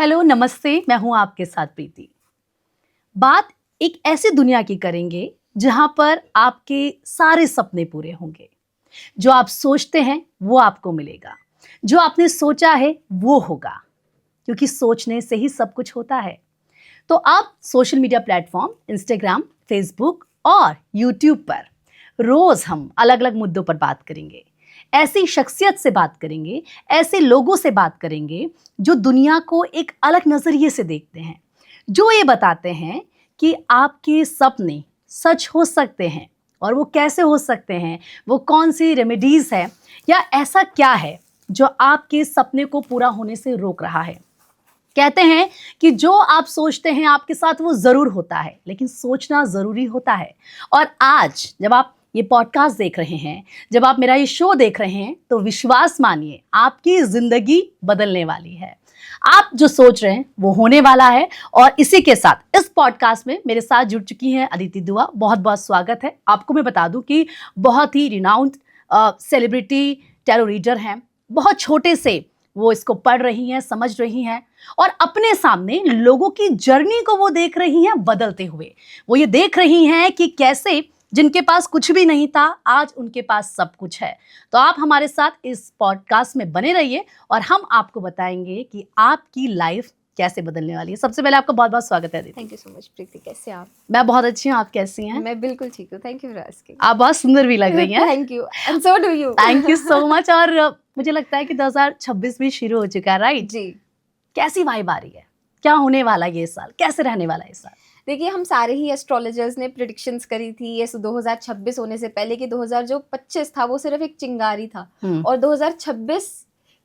Hello नमस्ते, मैं हूं आपके साथ प्रीति। बात एक ऐसी दुनिया की करेंगे जहां पर आपके सारे सपने पूरे होंगे। जो आप सोचते हैं वो आपको मिलेगा, जो आपने सोचा है वो होगा, क्योंकि सोचने से ही सब कुछ होता है। तो आप social media platform Instagram, Facebook और यूट्यूब पर रोज हम अलग अलग मुद्दों पर बात करेंगे। ऐसी शख्सियत से बात करेंगे, ऐसे लोगों से बात करेंगे जो दुनिया को एक अलग नजरिए से देखते हैं, जो ये बताते हैं कि आपके सपने सच हो सकते हैं और वो कैसे हो सकते हैं, वो कौन सी रेमेडीज है या ऐसा क्या है जो आपके सपने को पूरा होने से रोक रहा है। कहते हैं कि जो आप सोचते हैं आपके साथ वो जरूर होता है, लेकिन सोचना जरूरी होता है। और आज जब आप ये पॉडकास्ट देख रहे हैं, जब आप मेरा ये शो देख रहे हैं, तो विश्वास मानिए आपकी जिंदगी बदलने वाली है। आप जो सोच रहे हैं वो होने वाला है। और इसी के साथ इस पॉडकास्ट में मेरे साथ जुड़ चुकी हैं अदिति दुआ। बहुत बहुत स्वागत है। आपको मैं बता दूं कि बहुत ही रिनाउंड सेलिब्रिटी टैरो रीडर हैं। बहुत छोटे से वो इसको पढ़ रही हैं, समझ रही हैं और अपने सामने लोगों की जर्नी को वो देख रही हैं बदलते हुए। वो ये देख रही हैं कि कैसे जिनके पास कुछ भी नहीं था आज उनके पास सब कुछ है। तो आप हमारे साथ इस पॉडकास्ट में बने रहिए और हम आपको बताएंगे कि आपकी लाइफ कैसे बदलने वाली है। सबसे पहले आपका बहुत बहुत स्वागत है दीदी। थैंक यू सो मच प्रीति, कैसे आप? मैं बहुत अच्छी हूँ, आप कैसी हैं? मैं बिल्कुल ठीक हूँ, थैंक यू फॉर आस्किंग। आप बहुत सुंदर भी लग रही हैं। Thank you and so do you. Thank you so much. और मुझे लगता है कि 2026 भी शुरू हो चुका है, राइट? जी। कैसी वाइब आ रही है? क्या होने वाला है ये साल? कैसे रहने वाला है ये साल? देखिए, हम सारे ही एस्ट्रोलॉजर्स ने प्रिडिक्शंस करी थी ये 2026 होने से पहले कि 2025 था वो सिर्फ एक चिंगारी था और 2026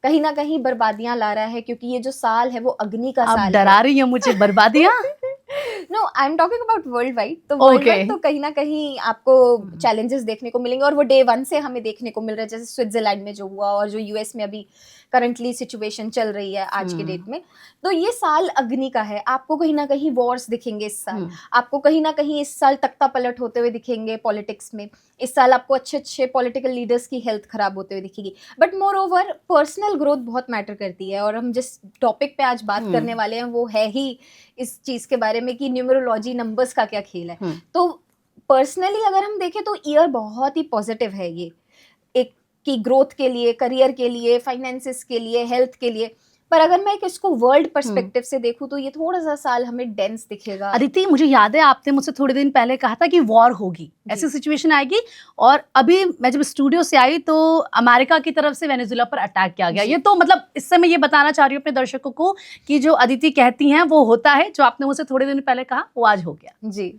कहीं ना कहीं बर्बादियां ला रहा है, क्योंकि ये जो साल है वो अग्नि का साल है। आप डरा रही हैं मुझे, बर्बादियां? No, I am talking about world wide. तो वर्ल्ड वाइड तो कहीं ना कहीं आपको चैलेंजेस देखने को मिलेंगे और वो डे 1 से हमें देखने को मिल रहा है, जैसे स्विट्जरलैंड में जो हुआ और जो यूएस में अभी करंटली सिचुएशन चल रही है आज के डेट में। तो ये साल अग्नि का है। आपको कहीं ना कहीं वॉर्स दिखेंगे इस साल, आपको कहीं ना कहीं इस साल तख्ता पलट होते हुए दिखेंगे पॉलिटिक्स में। इस साल आपको अच्छे अच्छे पॉलिटिकल लीडर्स की हेल्थ खराब होते हुए दिखेगी। But more over personal growth बहुत मैटर करती है और हम जिस टॉपिक पे आज बात करने वाले हैं वो है ही इस चीज के बारे में कि न्यूमरोलॉजी, नंबर्स का क्या खेल है। तो पर्सनली अगर हम देखें तो ईयर बहुत ही पॉजिटिव है ये, एक की ग्रोथ के लिए, करियर के लिए, फाइनेंसेस के लिए, हेल्थ के लिए। पर अगर मैं इसको वर्ल्ड पर्सपेक्टिव से देखूं तो ये थोड़ा सा साल हमें डेंस दिखेगा। अदिति, मुझे याद है आपने मुझसे थोड़े दिन पहले कहा था कि वॉर होगी, ऐसी सिचुएशन आएगी। और अभी मैं जब स्टूडियो से आई तो अमेरिका की तरफ से वेनेजुला पर अटैक किया गया। ये तो मतलब इससे मैं ये बताना चाह रही हूँ अपने दर्शकों को कि जो अदिति कहती हैं वो होता है, जो आपने मुझसे थोड़े दिन पहले कहा वो आज हो गया। जी।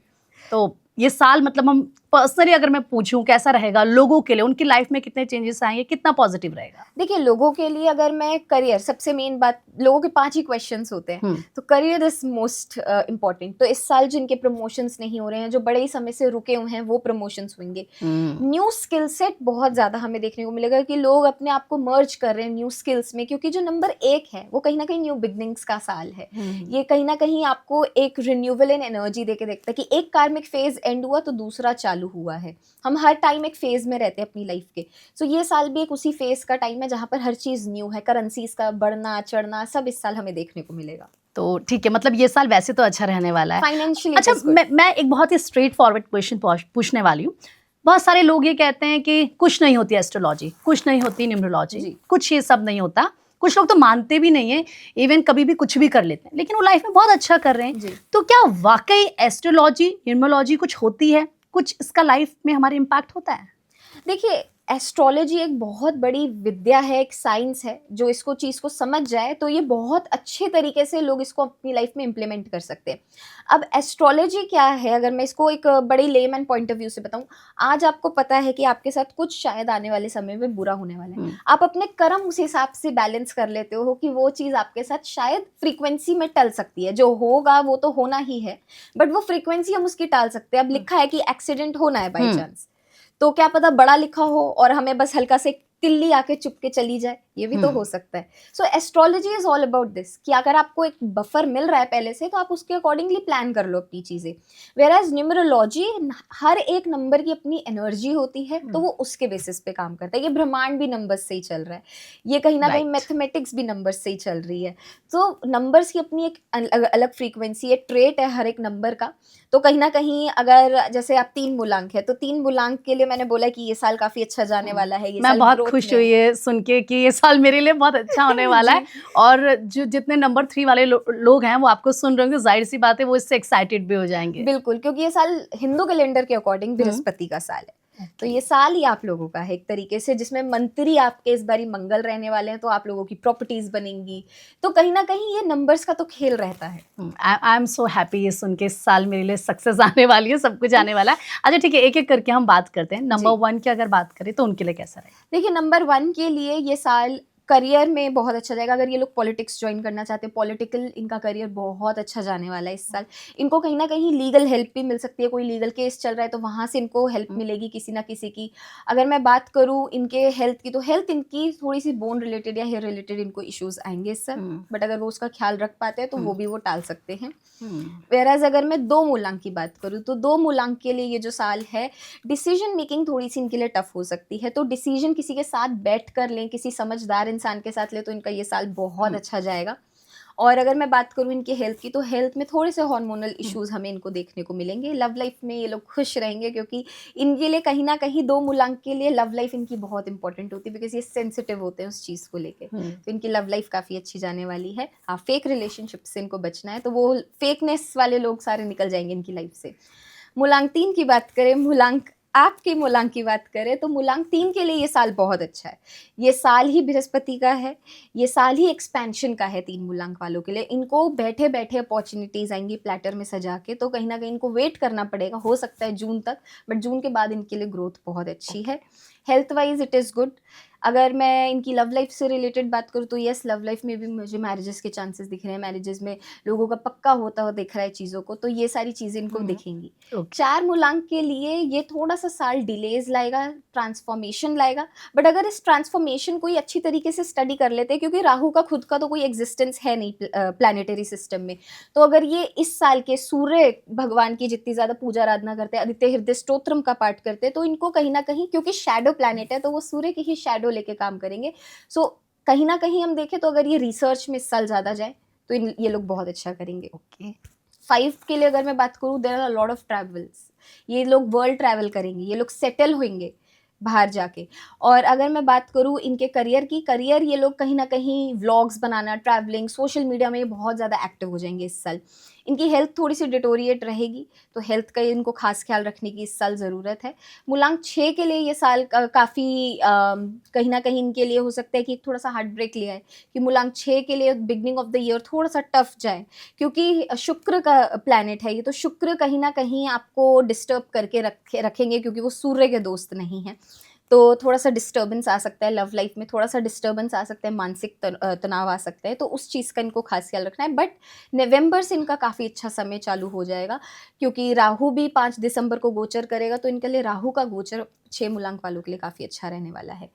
तो ये साल मतलब हम पर्सनली अगर मैं पूछूं कैसा रहेगा लोगों के लिए, उनकी लाइफ में कितने चेंजेस आएंगे, कितना पॉजिटिव रहेगा? देखिए, लोगों के लिए अगर मैं करियर, सबसे मेन बात, लोगों के 5 ही क्वेश्चंस होते हैं तो करियर इज मोस्ट इम्पॉर्टेंट। तो इस साल जिनके प्रमोशंस नहीं हो रहे हैं, जो बड़े ही समय से रुके हुए हैं, वो प्रमोशंस होंगे। न्यू स्किल सेट बहुत ज्यादा हमें देखने को मिलेगा कि लोग अपने आप को मर्ज कर रहे हैं न्यू स्किल्स में, क्योंकि जो नंबर 1 है वो कहीं ना कहीं न्यू बिगनिंग्स का साल है। ये कहीं ना कहीं आपको एक रिन्यूअल इन एनर्जी देके देखता है कि एक कार्मिक फेज एंड हुआ तो दूसरा चालू हुआ है। हम हर टाइम एक फेज में रहते हैं अपनी लाइफ के। सो ये साल भी एक उसी फेज का टाइम है जहां पर हर चीज न्यू है। करेंसीज का बढ़ना चढ़ना सब इस साल हमें देखने को मिलेगा। तो ठीक है, मतलब ये साल वैसे तो अच्छा रहने वाला है फाइनेंशियली। अच्छा, मैं एक बहुत ही स्ट्रेट फॉरवर्ड क्वेश्चन पूछने वाली हूँ। बहुत सारे लोग ये कहते हैं कि कुछ नहीं होती एस्ट्रोलॉजी, कुछ नहीं होती न्यूमरोलॉजी, कुछ ये सब नहीं होता। कुछ लोग तो मानते भी नहीं है, इवन कभी भी कुछ भी कर लेते हैं, लेकिन वो लाइफ में बहुत अच्छा कर रहे हैं। तो क्या वाकई एस्ट्रोलॉजी, न्यूमरोलॉजी कुछ होती है? कुछ इसका लाइफ में हमारे इम्पैक्ट होता है? देखिए, एस्ट्रोलॉजी एक बहुत बड़ी विद्या है, एक साइंस है। जो इसको चीज़ को समझ जाए तो ये बहुत अच्छे तरीके से लोग इसको अपनी लाइफ में इम्प्लीमेंट कर सकते हैं। अब एस्ट्रोलॉजी क्या है, अगर मैं इसको एक बड़ी लेमैन पॉइंट ऑफ व्यू से बताऊं, आज आपको पता है कि आपके साथ कुछ शायद आने वाले समय में बुरा होने वाला है। आप अपने कर्म उस हिसाब से बैलेंस कर लेते हो कि वो चीज़ आपके साथ शायद फ्रीक्वेंसी में टल सकती है। जो होगा वो तो होना ही है, बट वो फ्रीक्वेंसी हम उसकी टाल सकते हैं। अब लिखा है कि एक्सीडेंट होना है बाई चांस, तो क्या पता बड़ा लिखा हो और हमें बस हल्का से तिल्ली आके चुप के चली जाए, ये भी तो हो सकता है। So astrology is all about this कि अगर आपको एक बफर मिल रहा है पहले से तो आप उसके अकॉर्डिंगली प्लान कर लो अपनी चीजें। वेयर एज न्यूमरोलॉजी, हर एक नंबर की अपनी एनर्जी होती है, तो वो उसके बेसिस पे काम करता है। ये ब्रह्मांड भी नंबर्स से ही चल रहा है, ये कहीं ना कहीं मैथमेटिक्स भी नंबर्स से ही चल रही है। तो नंबर्स की अपनी एक अलग फ्रीक्वेंसी है, ट्रेट है हर एक नंबर का। तो कहीं ना कहीं अगर जैसे आप 3 मूलांक है, तो 3 मूलांक के लिए मैंने बोला कि ये साल काफी अच्छा जाने वाला है, ये मैं साल बहुत growth खुश में हुई है सुन के कि ये साल मेरे लिए बहुत अच्छा होने वाला है। और जो जितने नंबर 3 वाले लोग हैं वो आपको सुन रहे होंगे, जाहिर सी बात है वो इससे एक्साइटेड भी हो जाएंगे। बिल्कुल, क्योंकि ये साल हिंदू कैलेंडर के अकॉर्डिंग बृहस्पति का साल है। तो ये साल ही आप लोगों का है एक तरीके से, जिसमें मंत्री आपके इस बारी मंगल रहने वाले हैं, तो आप लोगों की प्रॉपर्टीज बनेंगी। तो कहीं ना कहीं ये नंबर्स का तो खेल रहता है। आई एम सो हैप्पी ये सुन के, इस साल मेरे लिए सक्सेस आने वाली है, सब कुछ आने वाला है। अच्छा ठीक है, एक एक करके हम बात करते हैं। नंबर 1 की अगर बात करें तो उनके लिए कैसा रहेगा? देखिए, नंबर 1 के लिए ये साल करियर में बहुत अच्छा जाएगा। अगर ये लोग पॉलिटिक्स ज्वाइन करना चाहते हैं, पॉलिटिकल इनका करियर बहुत अच्छा जाने वाला है इस साल। इनको कहीं ना कहीं लीगल हेल्प भी मिल सकती है, कोई लीगल केस चल रहा है तो वहाँ से इनको हेल्प मिलेगी किसी ना किसी की। अगर मैं बात करूँ इनके हेल्थ की, तो हेल्थ इनकी थोड़ी सी बोन रिलेटेड या हेयर रिलेटेड इनको इश्यूज आएंगे इस साल, बट अगर वो उसका ख्याल रख पाते हैं तो वो भी वो टाल सकते हैं। वेराज अगर मैं 2 मूलांक की बात करूँ, तो 2 मूलांक के लिए ये जो साल है, डिसीजन मेकिंग थोड़ी सी इनके लिए टफ हो सकती है। तो डिसीजन किसी के साथ बैठ कर लें, किसी समझदार इंसान के साथ ले, तो इनका ये साल बहुत अच्छा जाएगा। और अगर मैं बात करूँ इनके हेल्थ की, तो हेल्थ में थोड़े से हार्मोनल इश्यूज हमें इनको देखने को मिलेंगे। लव लाइफ में ये लोग खुश रहेंगे, क्योंकि इनके लिए कहीं ना कहीं 2 मूलांक के लिए लव लाइफ इनकी बहुत इंपॉर्टेंट होती है, बिकॉज ये सेंसिटिव होते हैं उस चीज़ को लेके। तो इनकी लव लाइफ काफ़ी अच्छी जाने वाली है। हाँ, फेक रिलेशनशिप से इनको बचना है, तो वो फेकनेस वाले लोग सारे निकल जाएंगे इनकी लाइफ से। मूलांक 3 की बात करें, आपके मूलांक की बात करें, तो मूलांक 3 के लिए ये साल बहुत अच्छा है। ये साल ही बृहस्पति का है, ये साल ही एक्सपेंशन का है 3 मूलांक वालों के लिए। इनको बैठे बैठे अपॉर्चुनिटीज आएंगी प्लेटर में सजा के, तो कहीं ना कहीं इनको वेट करना पड़ेगा, हो सकता है जून तक, बट जून के बाद इनके लिए ग्रोथ बहुत अच्छी है। Health wise it is good. अगर मैं इनकी लव लाइफ से रिलेटेड बात करूँ, तो यस, लव लाइफ में भी मुझे मैरिजेस के चांसेस दिख रहे हैं। मैरिजेस में लोगों का पक्का होता हुआ दिख रहा है चीज़ों को, तो ये सारी चीज़ें इनको दिखेंगी। 4 मूलांक के लिए ये थोड़ा सा साल डिलेज लाएगा, ट्रांसफॉर्मेशन लाएगा, बट अगर इस ट्रांसफॉर्मेशन को ही अच्छी तरीके से स्टडी कर लेते हैं, क्योंकि राहु का खुद का तो कोई एग्जिस्टेंस है नहीं प्लानिटरी सिस्टम में, तो अगर ये इस साल के सूर्य भगवान की जितनी ज़्यादा पूजा आराधना करते हैं, आदित्य हृदय स्तोत्रम का पाठ करते हैं, तो इनको कहीं ना कहीं, क्योंकि शैडो प्लैनेट है, तो वो सूर्य की ही शैडो लेके काम करेंगे। सो कहीं ना कहीं हम देखें तो अगर ये रिसर्च में इस साल ज़्यादा जाए तो ये लोग बहुत अच्छा करेंगे। ओके, 5 के लिए अगर मैं बात करूँ, there are a lot of travels. ये लोग वर्ल्ड ट्रैवल करेंगे, ये लोग सेटल होंगे बाहर जाके। और अगर मैं बात करूँ इनके करियर, ये लोग कहीं ना कहीं व्लॉग्स बनाना, ट्रैवलिंग, सोशल मीडिया में बहुत ज़्यादा एक्टिव हो जाएंगे इस साल। इनकी हेल्थ थोड़ी सी डिटोरिएट रहेगी, तो हेल्थ का इनको खास ख्याल रखने की इस साल ज़रूरत है। मूलांक 6 के लिए ये साल काफ़ी कहीं ना कहीं इनके लिए हो सकता है कि थोड़ा सा हार्ट ब्रेक लिया है, कि मूलांक 6 के लिए बिगनिंग ऑफ द ईयर थोड़ा सा टफ जाए, क्योंकि शुक्र का प्लैनेट है ये, तो शुक्र कहीं ना कहीं आपको डिस्टर्ब करके रखेंगे, क्योंकि वो सूर्य के दोस्त नहीं है। तो थोड़ा सा डिस्टर्बेंस आ सकता है लव लाइफ में, थोड़ा सा डिस्टर्बेंस आ सकता है, मानसिक तनाव आ सकता है, तो उस चीज़ का इनको खास ख्याल रखना है। बट नवंबर से इनका काफ़ी अच्छा समय चालू हो जाएगा, क्योंकि राहु भी 5 दिसंबर को गोचर करेगा, तो इनके लिए राहु का गोचर 6 मूलांक वालों के लिए काफ़ी अच्छा रहने वाला है।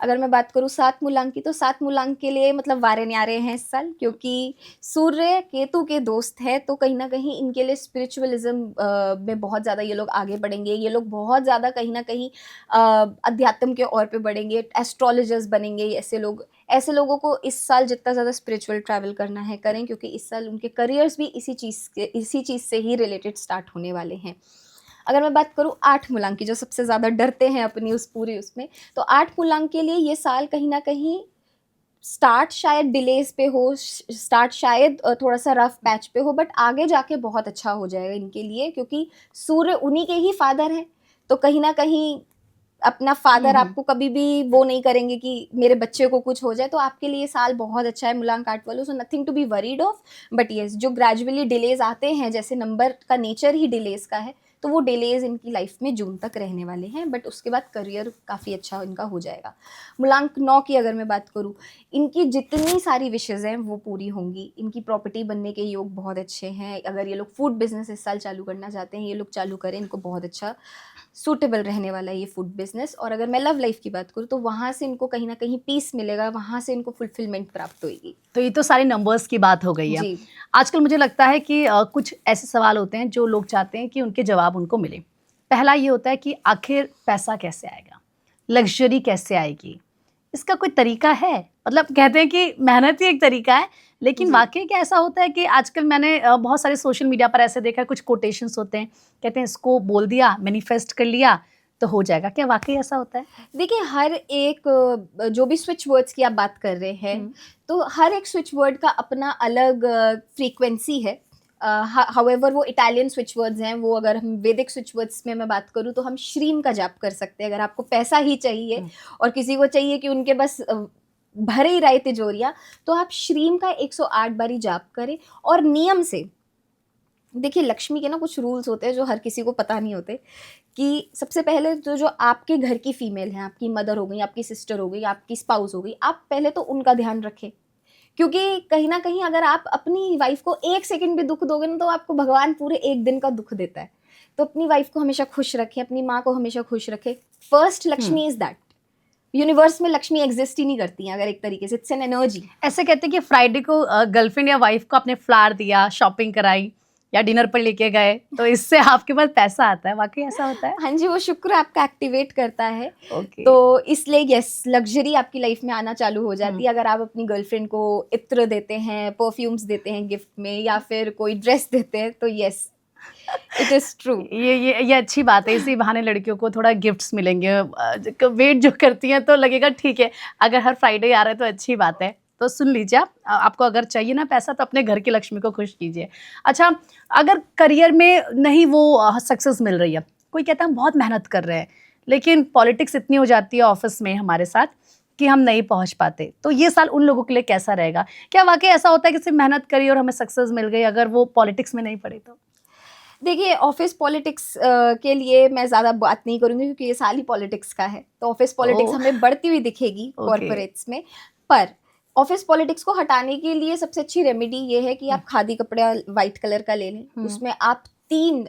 अगर मैं बात करूँ 7 मूलांक की, तो 7 मूलांक के लिए मतलब वारे न्यारे हैं इस साल, क्योंकि सूर्य केतु के दोस्त है, तो कहीं ना कहीं इनके लिए स्पिरिचुअलिज्म में बहुत ज़्यादा ये लोग आगे बढ़ेंगे। ये लोग बहुत ज़्यादा कहीं ना कहीं अध्यात्म के ओर पे बढ़ेंगे, एस्ट्रोलॉजर्स बनेंगे। ऐसे लोगों को इस साल जितना ज़्यादा स्पिरिचुअल ट्रैवल करना है करें, क्योंकि इस साल उनके करियर्स भी इसी चीज़ से ही रिलेटेड स्टार्ट होने वाले हैं। अगर मैं बात करूँ 8 मूलांक की, जो सबसे ज़्यादा डरते हैं अपनी उसमें, तो 8 मूलांक के लिए ये साल कहीं ना कहीं स्टार्ट शायद डिलेज पे हो, स्टार्ट शायद थोड़ा सा रफ पैच पे हो, बट आगे जाके बहुत अच्छा हो जाएगा इनके लिए, क्योंकि सूर्य उन्हीं के ही फादर हैं। तो कहीं ना कहीं अपना फादर आपको कभी भी वो नहीं करेंगे कि मेरे बच्चे को कुछ हो जाए, तो आपके लिए साल बहुत अच्छा है मूलांक 8 वालों। So nothing to be worried of, but yes, जो ग्रेजुअली डिलेज आते हैं, जैसे नंबर का नेचर ही डिलेज का है, तो वो डिलेज इनकी लाइफ में जून तक रहने वाले हैं, बट उसके बाद करियर काफ़ी अच्छा इनका हो जाएगा। मूलांक 9 की अगर मैं बात करूँ, इनकी जितनी सारी विशेज़ हैं वो पूरी होंगी। इनकी प्रॉपर्टी बनने के योग बहुत अच्छे हैं। अगर ये लोग फूड बिजनेस इस साल चालू करना चाहते हैं, ये लोग चालू करें, इनको बहुत अच्छा सूटेबल रहने वाला है ये फूड बिजनेस। और अगर मैं लव लाइफ की बात करूँ तो वहाँ से इनको कहीं ना कहीं पीस मिलेगा, वहाँ से इनको फुलफिलमेंट प्राप्त होगी। तो ये तो सारे नंबर्स की बात हो गई है। जी। आजकल मुझे लगता है कि कुछ ऐसे सवाल होते हैं जो लोग चाहते हैं कि उनके जवाब उनको मिले। पहला ये होता है कि आखिर पैसा कैसे आएगा, लग्जरी कैसे आएगी, इसका कोई तरीका है? मतलब कहते हैं कि मेहनत ही एक तरीका है, लेकिन जी। वाकई क्या ऐसा होता है कि आजकल मैंने बहुत सारे सोशल मीडिया पर ऐसे देखा है, कुछ कोटेशंस होते हैं, कहते हैं इसको बोल दिया, मैनिफेस्ट कर लिया तो हो जाएगा। क्या वाकई ऐसा होता है? देखिए, हर एक जो भी स्विच वर्ड्स की आप बात कर रहे हैं, तो हर एक स्विच वर्ड का अपना अलग फ्रीक्वेंसी है। हाउएवर वो इटालियन स्विच वर्ड्स हैं, वो अगर हम वैदिक स्विच वर्ड्स में मैं बात करूँ तो हम श्रीम का जाप कर सकते हैं। अगर आपको पैसा ही चाहिए और किसी को चाहिए कि उनके बस भरे ही रहे तिजोरियाँ, तो आप श्रीम का 108 बारी जाप करें और नियम से। देखिए, लक्ष्मी के ना कुछ रूल्स होते हैं जो हर किसी को पता नहीं होते, कि सबसे पहले तो जो आपके घर की फीमेल हैं, आपकी मदर हो गई, आपकी सिस्टर हो गई, आपकी स्पाउस हो गई, आप पहले तो उनका ध्यान रखें। क्योंकि कहीं ना कहीं अगर आप अपनी वाइफ को 1 सेकंड भी दुख दोगे ना, तो आपको भगवान पूरे 1 दिन का दुख देता है। तो अपनी वाइफ को हमेशा खुश रखें, अपनी माँ को हमेशा खुश रखें। First Lakshmi is that. Universe में लक्ष्मी एग्जिस्ट ही नहीं करती है अगर एक तरीके से, इट्स एन एनर्जी। ऐसे कहते हैं कि फ्राइडे को गर्लफ्रेंड या वाइफ को आपने फ्लावर दिया, शॉपिंग कराई या डिनर पर लेके गए, तो इससे आपके पास पैसा आता है। वाकई ऐसा होता है? हाँ जी, वो शुक्र आपका एक्टिवेट करता है। ओके। तो इसलिए यस, लग्जरी आपकी लाइफ में आना चालू हो जाती है अगर आप अपनी गर्लफ्रेंड को इत्र देते हैं, परफ्यूम्स देते हैं गिफ्ट में, या फिर कोई ड्रेस देते हैं, तो यस, इट इज ट्रू। ये अच्छी बात है। इसी बहाने लड़कियों को थोड़ा गिफ्ट्स मिलेंगे। वेट जो करती हैं तो लगेगा ठीक है, अगर हर फ्राइडे आ रहा है तो अच्छी बात है। तो सुन लीजिए आप, आपको अगर चाहिए ना पैसा तो अपने घर की लक्ष्मी को खुश कीजिए। अच्छा, अगर करियर में नहीं वो सक्सेस मिल रही है, कोई कहता है हम बहुत मेहनत कर रहे हैं लेकिन पॉलिटिक्स इतनी हो जाती है ऑफिस में हमारे साथ कि हम नहीं पहुंच पाते, तो ये साल उन लोगों के लिए कैसा रहेगा? क्या वाकई ऐसा होता है कि सिर्फ मेहनत करी और हमें सक्सेस मिल गई, अगर वो पॉलिटिक्स में नहीं पड़े तो? देखिए, ऑफिस पॉलिटिक्स के लिए मैं ज़्यादा बात नहीं करूँगी क्योंकि ये साल ही पॉलिटिक्स का है। तो ऑफिस पॉलिटिक्स हमें बढ़ती हुई दिखेगी कॉर्पोरेट्स में। पर ऑफिस पॉलिटिक्स को हटाने के लिए सबसे अच्छी रेमेडी ये है कि आप खादी कपड़ा वाइट कलर का ले लें। उसमें आप 3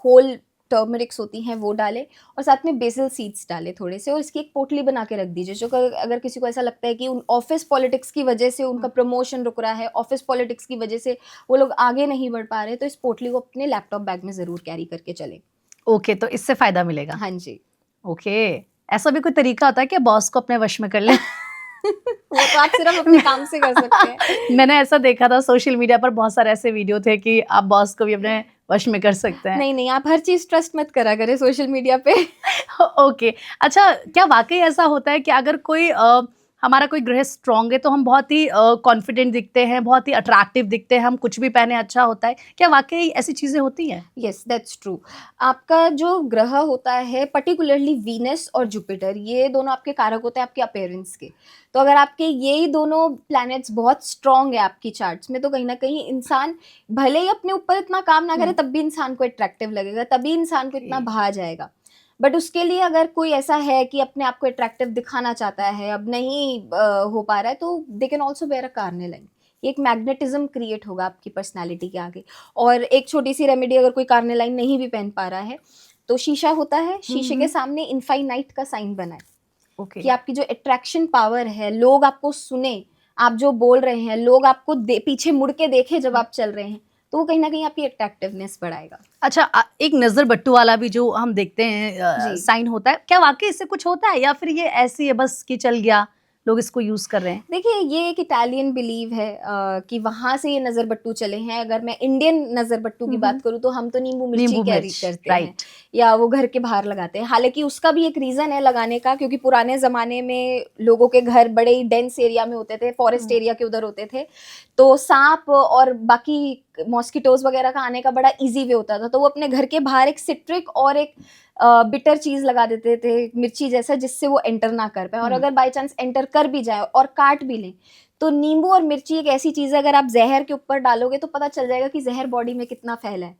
होल टर्मरिक्स होती हैं वो डालें और साथ में बेसिल सीड्स डालें थोड़े से, और इसकी एक पोटली बना के रख दीजिए। जो अगर किसी को ऐसा लगता है कि उन ऑफिस पॉलिटिक्स की वजह से उनका प्रमोशन रुक रहा है, ऑफिस पॉलिटिक्स की वजह से वो लोग आगे नहीं बढ़ पा रहे, तो इस पोटली को अपने लैपटॉप बैग में ज़रूर कैरी करके चलें। ओके, तो इससे फायदा मिलेगा? हाँ जी। ओके। ऐसा भी कोई तरीका होता है कि बॉस को अपने वश में कर लें? वो तो आप सिर्फ अपने काम से कर सकते हैं। मैंने ऐसा देखा था सोशल मीडिया पर, बहुत सारे ऐसे वीडियो थे कि आप बॉस को भी अपने वश में कर सकते हैं। नहीं नहीं, आप हर चीज ट्रस्ट मत करा करें सोशल मीडिया पे। ओके। अच्छा, क्या वाकई ऐसा होता है कि अगर कोई हमारा कोई ग्रह स्ट्रांग है तो हम बहुत ही कॉन्फिडेंट दिखते हैं, बहुत ही अट्रैक्टिव दिखते हैं, हम कुछ भी पहने अच्छा होता है? क्या वाकई ऐसी चीजें होती हैं? Yes, that's true. आपका जो ग्रह होता है, पर्टिकुलरली वीनस और जुपिटर, ये दोनों आपके कारक होते हैं आपके अपीयरेंस के। तो अगर आपके यही दोनों प्लैनेट्स बहुत स्ट्रांग है आपकी चार्ट्स में, तो कहीं ना कहीं इंसान भले ही अपने ऊपर इतना काम ना करे, तब भी इंसान को अट्रैक्टिव लगेगा, तभी इंसान को इतना भा जाएगा। बट उसके लिए अगर कोई ऐसा है कि अपने आप को अट्रैक्टिव दिखाना चाहता है, अब नहीं हो पा रहा है, तो दे कैन ऑल्सो वेयर अ कार्नेलाइन। एक मैग्नेटिज्म क्रिएट होगा आपकी पर्सनालिटी के आगे। और एक छोटी सी रेमेडी, अगर कोई कार्नेलाइन नहीं भी पहन पा रहा है, तो शीशा होता है, शीशे के सामने इनफाइनाइट का साइन बनाए। ओके। कि आपकी जो अट्रैक्शन पावर है, लोग आपको सुने, आप जो बोल रहे हैं, लोग आपको पीछे मुड़ के देखे जब आप चल रहे हैं, तो वो कहीं ना कहीं आपकी अट्रैक्टिवनेस बढ़ाएगा। अच्छा, एक नजर बट्टू वाला भी जो हम देखते हैं साइन होता है, क्या वाकई इससे कुछ होता है या फिर ये ऐसी है बस कि चल गया, लोग इसको यूज कर रहे हैं? देखिए, ये एक इटालियन बिलीव है कि वहां से ये नजर बट्टू चले हैं। अगर मैं इंडियन नजर बट्टू की बात करूँ तो हम तो नींबू मिर्ची कैरी करते हैं या वो घर के बाहर लगाते हैं। हालांकि उसका भी एक रीजन है लगाने का, क्योंकि पुराने जमाने में लोगों के घर बड़े ही डेंस एरिया में होते थे, फॉरेस्ट एरिया के उधर होते थे, तो सांप और बाकी मॉस्किटोज वगैरह का आने का बड़ा इजी वे होता था। तो वो अपने घर के बाहर एक सिट्रिक और एक बिटर चीज लगा देते थे, मिर्ची जैसा, जिससे वो एंटर ना कर पाए। और अगर बाय चांस एंटर कर भी जाए और काट भी लें, तो नींबू और मिर्ची एक ऐसी चीज है, अगर आप जहर के ऊपर डालोगे तो पता चल जाएगा कि जहर बॉडी में कितना फैला है।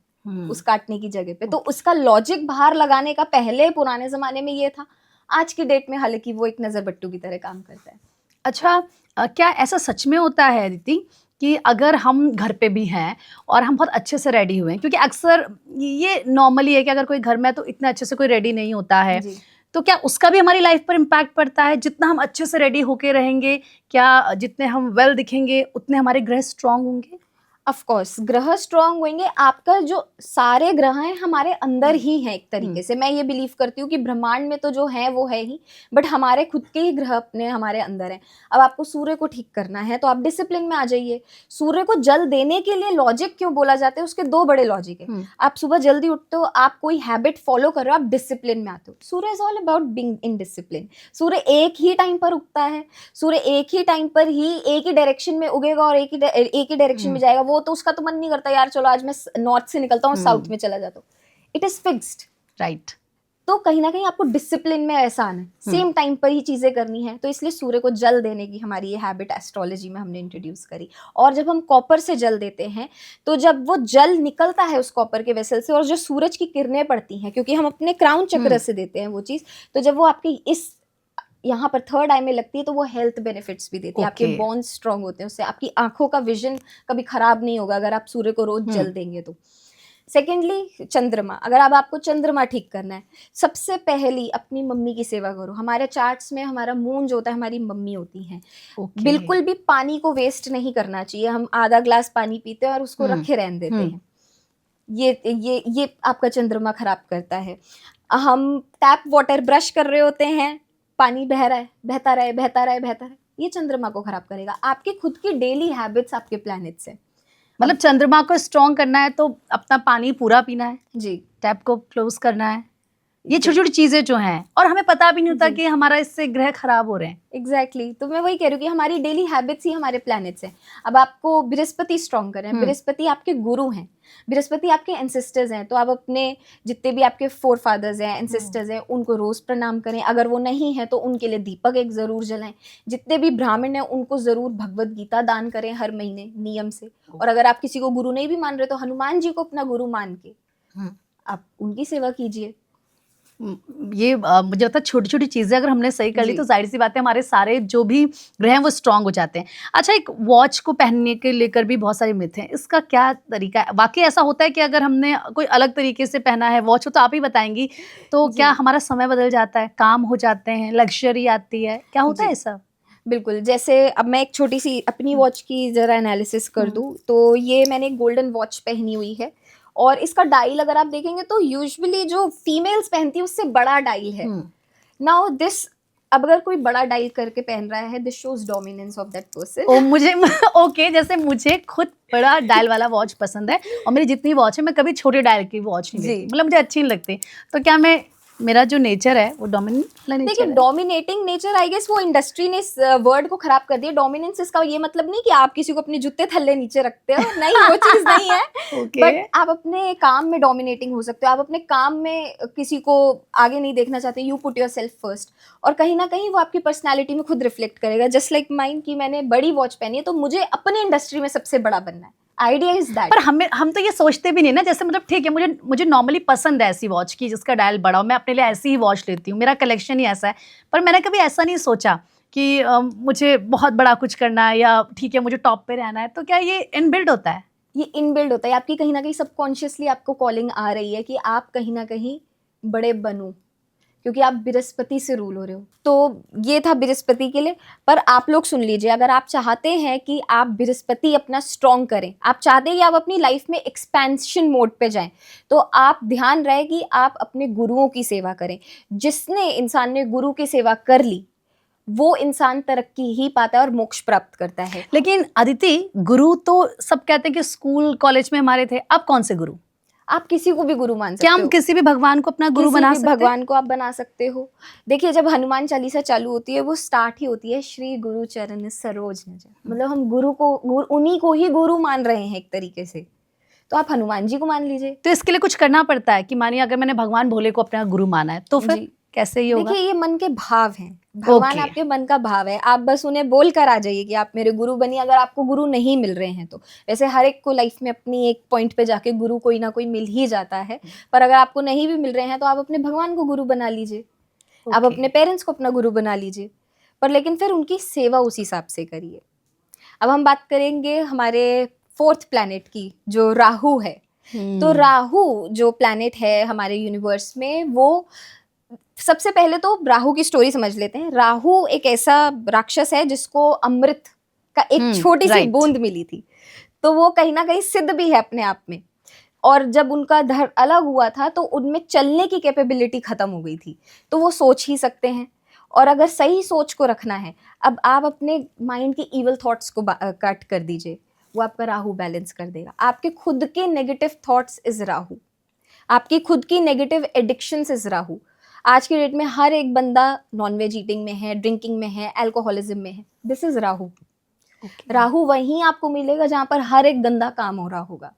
उस काटने की जगह पे। तो उसका लॉजिक बाहर लगाने का पहले पुराने जमाने में ये था, आज की डेट में हालांकि वो एक नजरबट्टू की तरह काम करता है। अच्छा, क्या ऐसा सच में होता है अदिति कि अगर हम घर पे भी हैं और हम बहुत अच्छे से रेडी हुए हैं, क्योंकि अक्सर ये नॉर्मली है कि अगर कोई घर में है तो इतना अच्छे से कोई रेडी नहीं होता है, जी। तो क्या उसका भी हमारी लाइफ पर इम्पैक्ट पड़ता है? जितना हम अच्छे से रेडी होके रहेंगे, क्या जितने हम वेल दिखेंगे उतने हमारे ग्रह स्ट्रांग होंगे? ऑफ कोर्स ग्रह स्ट्रांग होंगे। आपका जो सारे ग्रह हैं हमारे अंदर ही हैं एक तरीके से। मैं ये बिलीव करती हूँ कि ब्रह्मांड में तो जो है वो है ही, बट हमारे खुद के ही ग्रह अपने हमारे अंदर हैं। अब आपको सूर्य को ठीक करना है तो आप डिसिप्लिन में आ जाइए। सूर्य को जल देने के लिए लॉजिक क्यों बोला जाता है, उसके दो बड़े लॉजिक है। आप सुबह जल्दी उठते हो, आप कोई हैबिट फॉलो कर रहे हो, आप डिसिप्लिन में आते हो। Surya is all about being in discipline. Surya एक ही टाइम पर उगता है, सूर्य एक ही टाइम पर ही एक ही डायरेक्शन में उगेगा और एक ही डायरेक्शन में जाएगा। वो तो उसका तो मन नहीं करता यार चलो आज मैं नॉर्थ से निकलता हूँ साउथ में चला जाता हूँ। It is fixed, right. तो कहीं ना कहीं आपको डिसिप्लिन में ऐसा आना है, सेम टाइम पर ही चीजें करनी है। तो इसलिए सूर्य को जल देने की हमारी ये हैबिट एस्ट्रोलॉजी में हमने इंट्रोड्यूस करी। और जब हम कॉपर से जल देते हैं तो जब वो जल निकलता है उस कॉपर के वेसल से और जो सूरज की किरणें पड़ती हैं, क्योंकि हम अपने क्राउन चक्र से देते हैं वो चीज, तो जब वो आपकी इस यहाँ पर थर्ड आई में लगती है तो वो हेल्थ बेनिफिट्स भी देती है। आपके बोन्स स्ट्रांग होते हैं उससे, आपकी आंखों का विजन कभी खराब नहीं होगा अगर आप सूर्य को रोज जल देंगे तो। सेकेंडली चंद्रमा, अगर आपको चंद्रमा ठीक करना है, सबसे पहली अपनी मम्मी की सेवा करो। हमारे चार्ट्स में हमारा मून जो होता है हमारी मम्मी होती है। बिल्कुल भी पानी को वेस्ट नहीं करना चाहिए। हम आधा ग्लास पानी पीते हैं और उसको रखे रहने देते हैं, ये आपका चंद्रमा खराब करता है। हम टैप वाटर ब्रश कर रहे होते हैं, पानी बह रहा है, बहता रहे बहता रहे बहता रहे, ये चंद्रमा को खराब करेगा। आपके खुद की डेली हैबिट्स आपके प्लैनेट से, मतलब चंद्रमा को स्ट्रॉन्ग करना है तो अपना पानी पूरा पीना है जी, टैप को क्लोज करना है। ये छोटी छोटी चीजें जो हैं और हमें पता भी नहीं होता कि हमारा इससे ग्रह खराब हो रहे हैं। एग्जैक्टली तो मैं वही कह रही हूँ कि हमारी डेली हैबिट्स ही हमारे प्लैनेट्स हैं। अब आपको बृहस्पति स्ट्रॉन्ग करें, बृहस्पति आपके गुरु हैं, बृहस्पति आपके एंसेस्टर्स हैं, तो आप अपने जितने भी आपके फोर फादर्स हैं, एंसेस्टर्स हैं, उनको रोज प्रणाम करें। अगर वो नहीं है तो उनके लिए दीपक एक जरूर जलाएं। जितने भी ब्राह्मण हैं उनको जरूर भगवत गीता दान करें हर महीने नियम से। और अगर आप किसी को गुरु नहीं भी मान रहे तो हनुमान जी को अपना गुरु मान के आप उनकी सेवा कीजिए। ये मुझे लगता है छोटी छोटी चीजें अगर हमने सही कर ली तो जाहिर सी बात है हमारे सारे जो भी ग्रह हैं वो स्ट्रांग हो जाते हैं। अच्छा, एक वॉच को पहनने के लेकर भी बहुत सारे मिथ हैं, इसका क्या तरीका है? वाकई ऐसा होता है कि अगर हमने कोई अलग तरीके से पहना है वॉच को, तो आप ही बताएंगी, तो क्या हमारा समय बदल जाता है, काम हो जाते हैं, लग्जरी आती है, क्या होता है ऐसा? बिल्कुल, जैसे अब मैं एक छोटी सी अपनी वॉच की जरा एनालिसिस कर दूं तो ये मैंने एक गोल्डन वॉच पहनी हुई है और इसका डायल अगर आप देखेंगे तो यूजुअली जो फीमेल्स पहनती है उससे बड़ा डायल है। नाउ दिस, अब अगर कोई बड़ा डायल करके पहन रहा है, this shows dominance of that person. ओ मुझे ओके, जैसे मुझे खुद बड़ा डायल वाला वॉच पसंद है और मेरी जितनी वॉच है मैं कभी छोटे डायल की वॉच नहीं लेती, मतलब मुझे अच्छी नहीं लगती। तो क्या मैं, मेरा जो नेचर है वो डोमिनेंट नेचर है? देखिए, डोमिनेटिंग नेचर आई गेस वो इंडस्ट्री ने इस वर्ड को खराब कर दिया। डोमिनेंस इसका ये मतलब नहीं कि आप किसी को अपने जूते थल्ले नीचे रखते हो, नहीं, वो चीज नहीं है। बट आप अपने काम में डोमिनेटिंग हो सकते हो। आप अपने काम में किसी को आगे नहीं देखना चाहते, you put your self first, और कहीं ना कहीं वो आपकी पर्सनैलिटी में खुद रिफ्लेक्ट करेगा। जस्ट लाइक माइन कि मैंने बड़ी वॉच पहनी है तो मुझे अपनी इंडस्ट्री में सबसे बड़ा बनना है। Idea is that. पर हम तो ये सोचते भी नहीं ना, जैसे मतलब ठीक है, मुझे नॉर्मली पसंद है ऐसी वॉच की जिसका डायल बड़ा हो, मैं अपने लिए ऐसी ही वॉच लेती हूँ, मेरा कलेक्शन ही ऐसा है। पर मैंने कभी ऐसा नहीं सोचा कि मुझे बहुत बड़ा कुछ करना है या ठीक है मुझे टॉप पे रहना है। तो क्या ये इनबिल्ड होता है? ये इनबिल्ड होता है, आपकी कहीं ना कहीं सबकॉन्शियसली आपको कॉलिंग आ रही है कि आप कहीं ना कहीं बड़े बनो, क्योंकि आप बृहस्पति से रूल हो रहे हो। तो ये था बृहस्पति के लिए। पर आप लोग सुन लीजिए, अगर आप चाहते हैं कि आप बृहस्पति अपना स्ट्रॉन्ग करें, आप चाहते हैं कि आप अपनी लाइफ में एक्सपेंशन मोड पे जाएं, तो आप ध्यान रहे कि आप अपने गुरुओं की सेवा करें। जिसने इंसान ने गुरु की सेवा कर ली वो इंसान तरक्की ही पाता है और मोक्ष प्राप्त करता है। लेकिन अदिति, गुरु तो सब कहते हैं कि स्कूल कॉलेज में हमारे थे, अब कौन से गुरु? आप किसी को भी गुरु मान सकते हो। क्या हम किसी भी भगवान को अपना गुरु बना सकते हैं? भगवान को आप बना सकते हो। देखिए, जब हनुमान चालीसा चालू होती है वो स्टार्ट ही होती है श्री गुरु चरण सरोज नज, मतलब हम गुरु को उन्हीं को ही गुरु मान रहे हैं एक तरीके से। तो आप हनुमान जी को मान लीजिए। तो इसके लिए कुछ करना पड़ता है कि मानिए अगर मैंने भगवान भोले को अपना गुरु माना है तो फिर कैसे ये होगा? देखिए, ये मन के भाव हैं, भगवान Okay. आपके मन का भाव है, आप बस उन्हें बोल कर आ जाइए कि आप मेरे गुरु बनिए। अगर आपको गुरु नहीं मिल रहे हैं तो, वैसे हर एक को लाइफ में अपनी एक पॉइंट पे जाके गुरु कोई ना कोई मिल ही जाता है, पर अगर आपको नहीं भी मिल रहे हैं तो आप अपने भगवान को गुरु बना लीजिए, आप Okay. अपने पेरेंट्स को अपना गुरु बना लीजिए, पर लेकिन फिर उनकी सेवा उस हिसाब से करिए। अब हम बात करेंगे हमारे 4th प्लैनेट की, जो राहु है। तो राहु जो प्लैनेट है हमारे यूनिवर्स में, वो सबसे पहले तो राहु की स्टोरी समझ लेते हैं। राहु एक ऐसा राक्षस है जिसको अमृत का एक छोटी सी right. बूंद मिली थी, तो वो कहीं ना कहीं सिद्ध भी है अपने आप में। और जब उनका धड़ अलग हुआ था तो उनमें चलने की कैपेबिलिटी खत्म हो गई थी, तो वो सोच ही सकते हैं। और अगर सही सोच को रखना है, अब आप अपने माइंड के इवल थॉट्स को कट कर दीजिए, वो आपका राहु बैलेंस कर देगा। आपके खुद के नेगेटिव थॉट्स इज राहु, आपकी खुद की नेगेटिव एडिक्शंस इज राहु। आज की डेट में हर एक बंदा नॉनवेज ईटिंग में है, ड्रिंकिंग में है, अल्कोहलिज्म में है, this is Rahu. Okay. Rahu वहीं आपको मिलेगा जहां पर हर एक गंदा काम हो रहा होगा।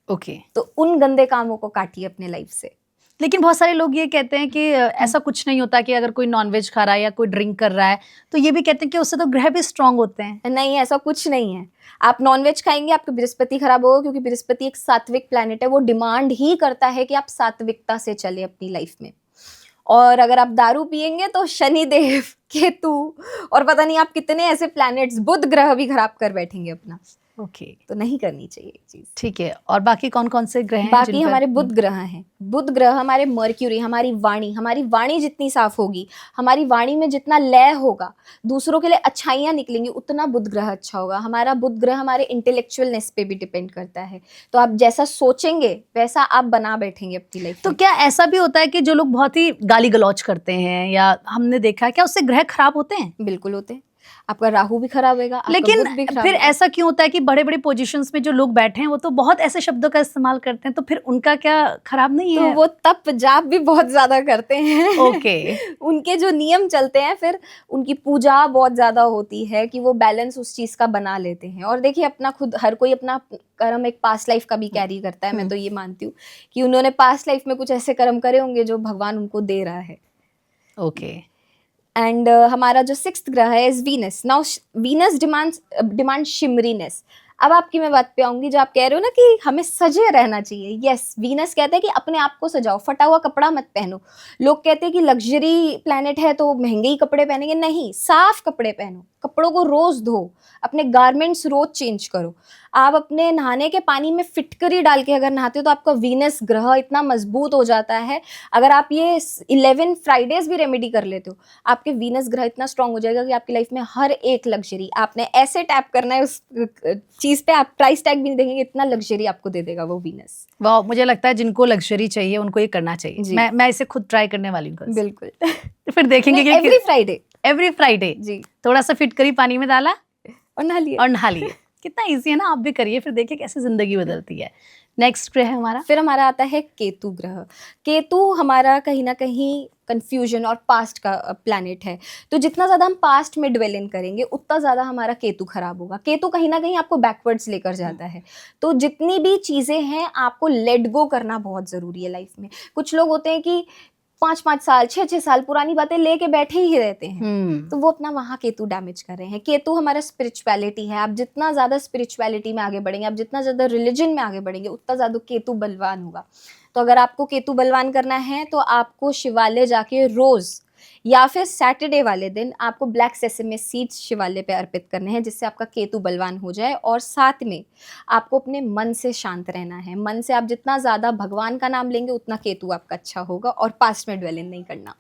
Okay. तो उन गंदे कामों को काटिए अपने लाइफ से। लेकिन बहुत सारे लोग ये कहते हैं कि ऐसा कुछ नहीं होता कि अगर कोई नॉनवेज खा रहा है या कोई ड्रिंक कर रहा है तो ये भी कहते हैं कि उससे तो ग्रह भी स्ट्रांग होते हैं। नहीं, ऐसा कुछ नहीं है। आप नॉनवेज खाएंगे, आपकी बृहस्पति खराब होगा, क्योंकि बृहस्पति एक सात्विक प्लैनेट है, वो डिमांड ही करता है कि आप सात्विकता से चले अपनी लाइफ में। और अगर आप दारू पिएंगे तो शनिदेव, केतु और पता नहीं आप कितने ऐसे प्लैनेट्स, बुध ग्रह भी खराब कर बैठेंगे अपना। ओके, तो नहीं करनी चाहिए ये चीज। ठीक है। और बाकी कौन कौन से ग्रह हैं? बाकी हमारे बुध ग्रह हैं। बुध ग्रह हमारे मर्क्यूरी, हमारी वाणी जितनी साफ होगी, हमारी वाणी में जितना लय होगा, दूसरों के लिए अच्छाइयाँ निकलेंगी, उतना बुध ग्रह अच्छा होगा। हमारा बुध ग्रह हमारे इंटेलेक्चुअलनेस पे भी डिपेंड करता है। तो आप जैसा सोचेंगे वैसा आप बना बैठेंगे अपनी लाइफ। तो क्या ऐसा भी होता है कि जो लोग बहुत ही गाली गलौज करते हैं, या हमने देखा है, क्या उससे ग्रह खराब होते हैं? बिल्कुल होते हैं। आपका राहु भी खराब होगा, लेकिन फिर ऐसा क्यों होता है कि बड़े बड़े पोजीशंस में जो लोग बैठे हैं वो तो बहुत ऐसे शब्दों का इस्तेमाल करते हैं, तो फिर उनका क्या खराब नहीं है? तो वो तप जाप भी बहुत ज्यादा करते हैं। ओके। उनके जो नियम चलते हैं, फिर उनकी पूजा बहुत ज्यादा होती है कि वो बैलेंस उस चीज का बना लेते हैं। और देखिए, अपना खुद हर कोई अपना कर्म एक पास्ट लाइफ का भी कैरी करता है। मैं तो ये मानती हूँ कि उन्होंने पास्ट लाइफ में कुछ ऐसे कर्म करे होंगे जो भगवान उनको दे रहा है। ओके। एंड हमारा जो 6th ग्रह है is Venus. Now Venus demand shimmeriness. अब आपकी मैं बात पे आऊंगी, जो आप कह रहे हो ना कि हमें सजे रहना चाहिए। यस, वीनस कहते हैं कि अपने आप को सजाओ, फटा हुआ कपड़ा मत पहनो। लोग कहते हैं कि लग्जरी प्लैनेट है तो महंगे ही कपड़े पहनेंगे। नहीं, साफ कपड़े पहनो, कपड़ों को रोज धो, अपने गारमेंट्स रोज चेंज करो। आप अपने नहाने के पानी में फिटकरी डाल के अगर नहाते हो तो आपका वीनस ग्रह इतना मजबूत हो जाता है। अगर आप ये 11 फ्राइडेज भी रेमेडी कर लेते हो, आपके वीनस ग्रह इतना स्ट्रांग हो जाएगा कि आपकी लाइफ में हर एक लग्जरी आपने ऐसे टैप करना है उस चीज पे, आप प्राइस टैग भी नहीं देखेंगे, इतना लग्जरी आपको दे देगा वो वीनस। वाह, मुझे लगता है जिनको लग्जरी चाहिए उनको ये करना चाहिए। मैं इसे खुद ट्राई करने वाली हूँ। बिल्कुल। फिर देखेंगे कि एवरी फ्राइडे जी थोड़ा सा फिटकरी पानी में डाला और नहा लिए। कितना इजी है ना, आप भी करिए, फिर देखिए कैसे जिंदगी बदलती है। नेक्स्ट ग्रह है हमारा, फिर हमारा आता है केतु ग्रह। केतु हमारा कहीं ना कहीं कंफ्यूजन और पास्ट का प्लैनेट है। तो जितना ज़्यादा हम पास्ट में ड्वेल इन करेंगे उतना ज़्यादा हमारा केतु खराब होगा। केतु कहीं ना कहीं आपको बैकवर्ड्स लेकर जाता है। तो जितनी भी चीज़ें हैं आपको लेट गो करना बहुत ज़रूरी है लाइफ में। कुछ लोग होते हैं कि 5-5 साल 6-6 साल पुरानी बातें लेके बैठे ही रहते हैं। तो वो अपना वहाँ केतु डैमेज कर रहे हैं। केतु हमारा स्पिरिचुअलिटी है। आप जितना ज़्यादा स्पिरिचुअलिटी में आगे बढ़ेंगे, आप जितना ज़्यादा रिलीजन में आगे बढ़ेंगे, उतना ज़्यादा केतु बलवान होगा। तो अगर आपको केतु बलवान करना है तो आपको शिवालय जाके रोज़ या फिर सैटरडे वाले दिन आपको ब्लैक सेसमे सीड्स शिवालय पे अर्पित करने हैं, जिससे आपका केतु बलवान हो जाए। और साथ में आपको अपने मन से शांत रहना है। मन से आप जितना ज़्यादा भगवान का नाम लेंगे उतना केतु आपका अच्छा होगा, और पास्ट में ड्वेल इन नहीं करना।